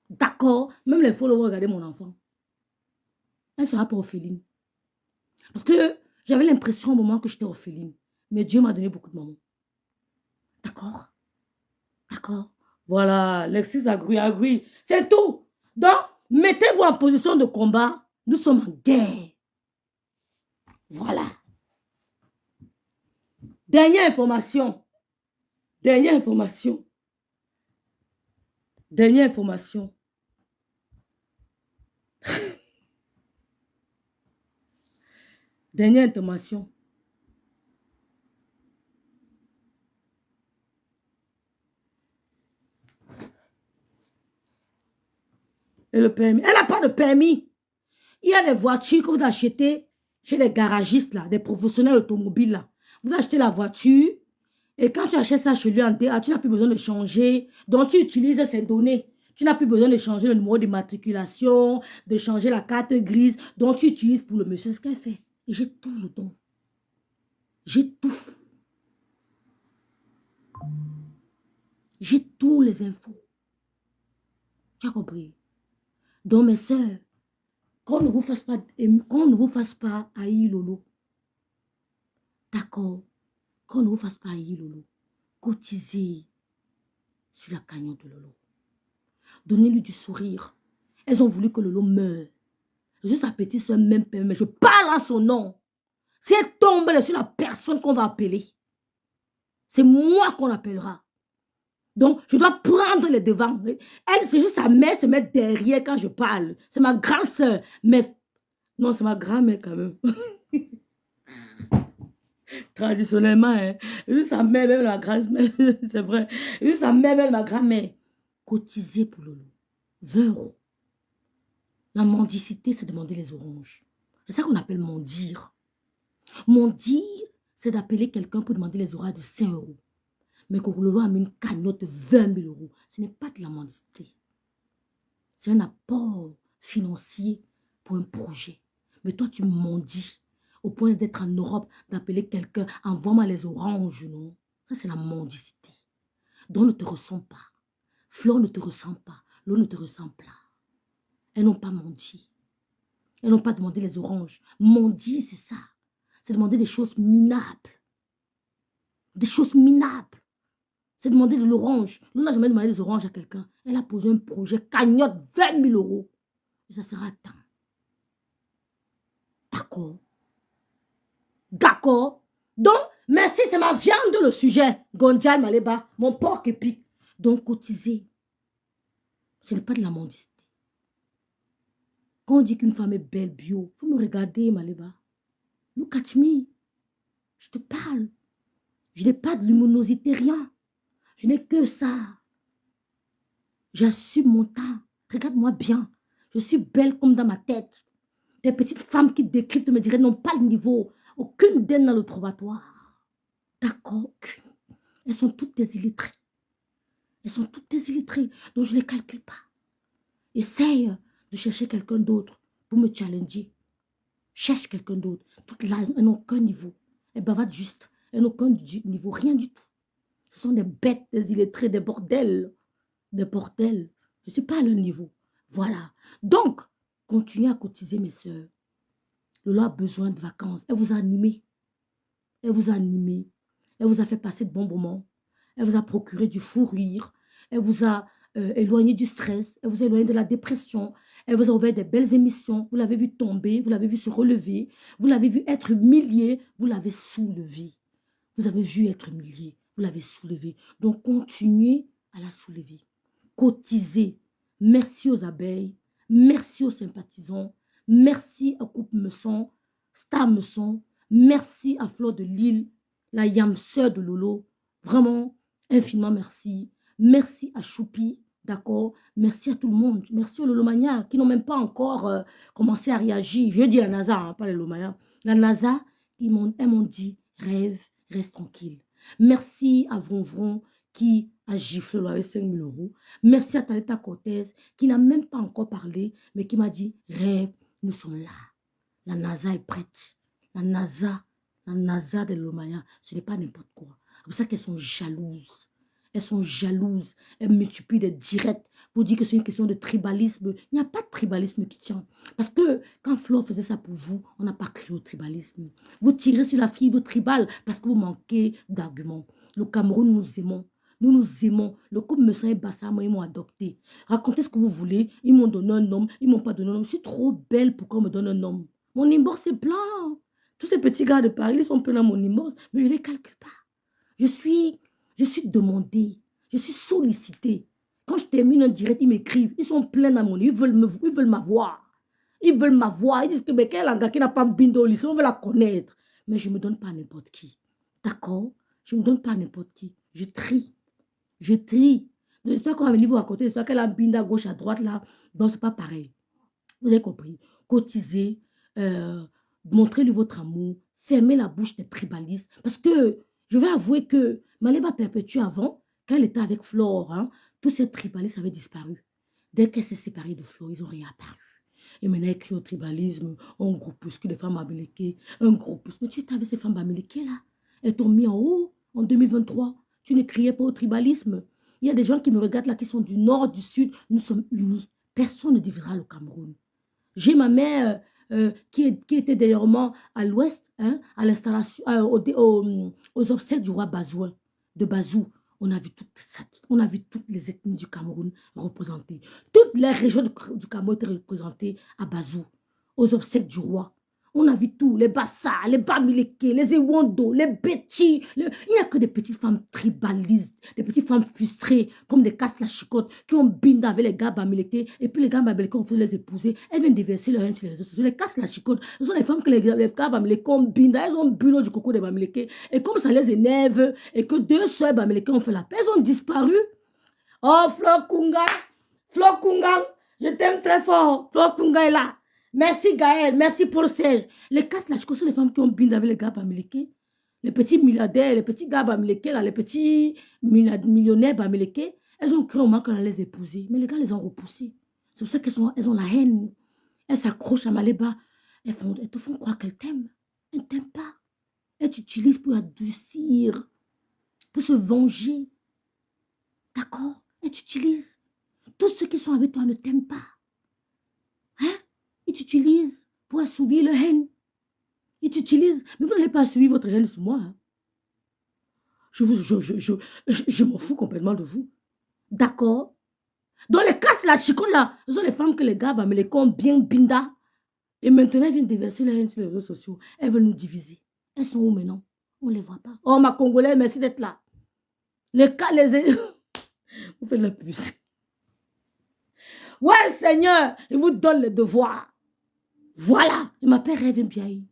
D'accord. Même les followers, regardez mon enfant. Elle sera pas orpheline. Parce que j'avais l'impression au moment que j'étais orpheline. Mais Dieu m'a donné beaucoup de mamans. D'accord? D'accord? Voilà, Lexis agree. C'est tout. Donc, mettez-vous en position de combat. Nous sommes en guerre. Voilà. Dernière information. Dernière information. Et le permis. Elle n'a pas de permis. Il y a des voitures que vous achetez chez les garagistes, là, des professionnels automobiles. Là. Vous achetez la voiture et quand tu achètes ça chez lui en DA, tu n'as plus besoin de changer. Donc, tu utilises ces données. Tu n'as plus besoin de changer le numéro d'immatriculation, de changer la carte grise. Donc, tu utilises pour le monsieur ce qu'elle fait. Et j'ai tout le don. J'ai tout. J'ai tous les infos. Tu as compris? Donc, mes soeurs, qu'on ne vous fasse pas haïr Lolo. D'accord? Qu'on ne vous fasse pas haïr Lolo. Cotisez sur la cagnotte de Lolo. Donnez-lui du sourire. Elles ont voulu que Lolo meure. Juste sa petite soeur même, mais je parle à son nom. Si elle tombe, elle est sur la personne qu'on va appeler. C'est moi qu'on appellera. Donc, je dois prendre les devants. Elle, c'est juste sa mère se met derrière quand je parle. C'est ma grande soeur. Mais, non, c'est ma grand-mère quand même. Traditionnellement, hein. Juste sa mère, même la grand-mère, c'est vrai. Juste sa mère, même ma grand-mère. Cotiser pour Lolo. 20 €. La mendicité, c'est demander les oranges. C'est ça qu'on appelle mendir. Mendir, c'est d'appeler quelqu'un pour demander les oranges de 5 €. Mais que Lolo a mis une cagnotte de 20 000 €. Ce n'est pas de la mendicité. C'est un apport financier pour un projet. Mais toi, tu mendis au point d'être en Europe, d'appeler quelqu'un, envoie-moi les oranges, non? Ça, c'est la mendicité. Donc, ne te ressens pas. Flore ne te ressent pas. L'eau ne te ressent pas. Elles n'ont pas menti. Elles n'ont pas demandé les oranges. Mendier, c'est ça. C'est demander des choses minables. Des choses minables. C'est demander de l'orange. L'on n'a jamais demandé des oranges à quelqu'un. Elle a posé un projet, cagnotte 20 000 €. Et ça sera temps. D'accord. D'accord. Donc, merci, c'est ma viande le sujet. Gondjal Maleba, mon porc épic. Donc, cotiser. Ce n'est pas de la mendicité. Quand on dit qu'une femme est belle, bio, il faut me regarder, Maleba. Look at me. Je te parle. Je n'ai pas de luminosité, rien. Je n'ai que ça. J'assume mon temps. Regarde-moi bien. Je suis belle comme dans ma tête. Des petites femmes qui décryptent me diraient n'ont pas le niveau. Aucune d'elles dans le probatoire. D'accord, aucune. Elles sont toutes des illettrées. Elles sont toutes des illettrées, donc je ne les calcule pas. Essaye de chercher quelqu'un d'autre pour me challenger. Cherche quelqu'un d'autre. Toutes là, elles n'ont aucun niveau. Elles bavardent juste. Elles n'ont aucun niveau, rien du tout. Ce sont des bêtes, des illettrés, des bordels. Des bordels. Je ne suis pas à leur niveau. Voilà. Donc, continuez à cotiser, mes soeurs. Lolo a besoin de vacances. Elle vous a animé. Elle vous a animé. Elle vous a fait passer de bons moments. Elle vous a procuré du fou rire. Elle vous a éloigné du stress. Elle vous a éloigné de la dépression. Elle vous a ouvert des belles émissions. Vous l'avez vu tomber. Vous l'avez vu se relever. Vous l'avez vu être humilié. Vous l'avez soulevé. Vous avez vu être humilié. Vous l'avez soulevé. Donc, continuez à la soulever. Cotisez. Merci aux abeilles. Merci aux sympathisants. Merci à Coupe Meusson, Star Meusson. Merci à Fleur de Lille, la yam sœur de Lolo. Vraiment, infiniment merci. Merci à Choupi, d'accord? Merci à tout le monde. Merci aux Lolomania qui n'ont même pas encore commencé à réagir. Je dis la NASA, hein, pas les Lolomania. La NASA, elles m'ont dit, rêve, reste tranquille. Merci à Vronvron qui a giflé avec 5 000 euros. Merci à Talita Cortez qui n'a même pas encore parlé, mais qui m'a dit, rêve, nous sommes là. La NASA est prête. La NASA de l'Omaya, ce n'est pas n'importe quoi. C'est pour ça qu'elles sont jalouses. Elles sont jalouses. Elles multiplient des directs pour dire que c'est une question de tribalisme. Il n'y a pas de tribalisme qui tient. Parce que quand Flo faisait ça pour vous, on n'a pas crié au tribalisme. Vous tirez sur la fibre tribale parce que vous manquez d'arguments. Le Cameroun, nous aimons. Nous nous aimons. Le couple Meusson et Bassam, ils m'ont adopté. Racontez ce que vous voulez. Ils m'ont donné un homme. Ils ne m'ont pas donné un homme. Je suis trop belle pour qu'on me donne un homme. Mon inbox est plein. Tous ces petits gars de Paris, ils sont pleins dans mon inbox. Mais je ne les calcule pas. Je suis demandée. Je suis sollicitée. Quand je termine un direct, ils m'écrivent. Ils sont pleins dans mon livre. Ils veulent m'avoir. Ils veulent m'avoir. Ils disent que mais quel gars qui n'a pas bindo au lycée, on veut la connaître. Mais je ne me donne pas à n'importe qui. D'accord? Je ne me donne pas à n'importe qui. Je trie. Je trie. De l'histoire qu'on a venu vous raconter, l'histoire qu'elle a binde à gauche, à droite, là. Donc, ce n'est pas pareil. Vous avez compris. Cotisez. Montrez-lui votre amour. Fermez la bouche des tribalistes. Parce que je vais avouer que Maléba Perpétue avant, quand elle était avec Flore, hein, tous ces tribalistes avaient disparu. Dès qu'elle s'est séparée de Flore, ils ont réapparu. Et maintenant, elle crie au tribalisme, un groupuscule de femmes américaines, un groupuscule. Mais tu étais avec ces femmes américaines là. Elles t'ont mis en haut en 2023. Tu ne criais pas au tribalisme. Il y a des gens qui me regardent là, qui sont du nord, du sud. Nous sommes unis. Personne ne divisera le Cameroun. J'ai ma mère qui était d'ailleurs à l'ouest, hein, à l'installation, aux obsèques du roi Bazouin, de Bazou. On a vu toutes les ethnies du Cameroun représentées. Toutes les régions du Cameroun étaient représentées à Bazou, aux obsèques du roi. On a vu tout, les Bassa, les Bamileke, les Ewondo, les Betty. Il n'y a que des petites femmes tribalistes, des petites femmes frustrées, comme des casses la chicotte, qui ont bindé avec les gars Bamileke, et puis les gars Bamileke ont fait les épouser. Elles viennent déverser leur haine sur les réseaux sociaux. Les casses la chicotte, ce sont les femmes que les gars Bamileke ont bindé, elles ont bu l'eau du coco des Bamileke, et comme ça les énerve, et que 2 soeurs Bamileke ont fait la paix, elles ont disparu. Oh, Flo Kunga, je t'aime très fort. Flo Kunga est là. Merci Gaël, merci pour le siège. Les casses là, je connais les femmes qui ont bindé avec les gars bamileke. Les petits milliardaires, les petits gars bamileke, là, les petits millionnaires bamileke, elles ont cru au moins qu'on allait les épouser. Mais les gars les ont repoussés. C'est pour ça qu'elles ont la haine. Elles s'accrochent à Maléba. Elles te font croire qu'elles t'aiment. Elles ne t'aiment pas. Elles t'utilisent pour adoucir, pour se venger. D'accord? Elles t'utilisent. Tous ceux qui sont avec toi ne t'aiment pas. Hein? Ils t'utilisent pour assouvir leur haine. Ils t'utilisent. Mais vous n'allez pas assouvir votre haine sur moi. Hein? Je m'en fous complètement de vous. D'accord? Dans les cas, la chicotte là, ce sont les femmes que les gars, mais les cons bien binda. Et maintenant, elles viennent déverser leur haine sur les réseaux sociaux. Elles veulent nous diviser. Elles sont où maintenant? On ne les voit pas. Oh, ma Congolaise, merci d'être là. Les cas, vous faites la pub. Ouais, Seigneur, il vous donne les devoirs. Voilà, je m'appelle Rêve Mbiaye.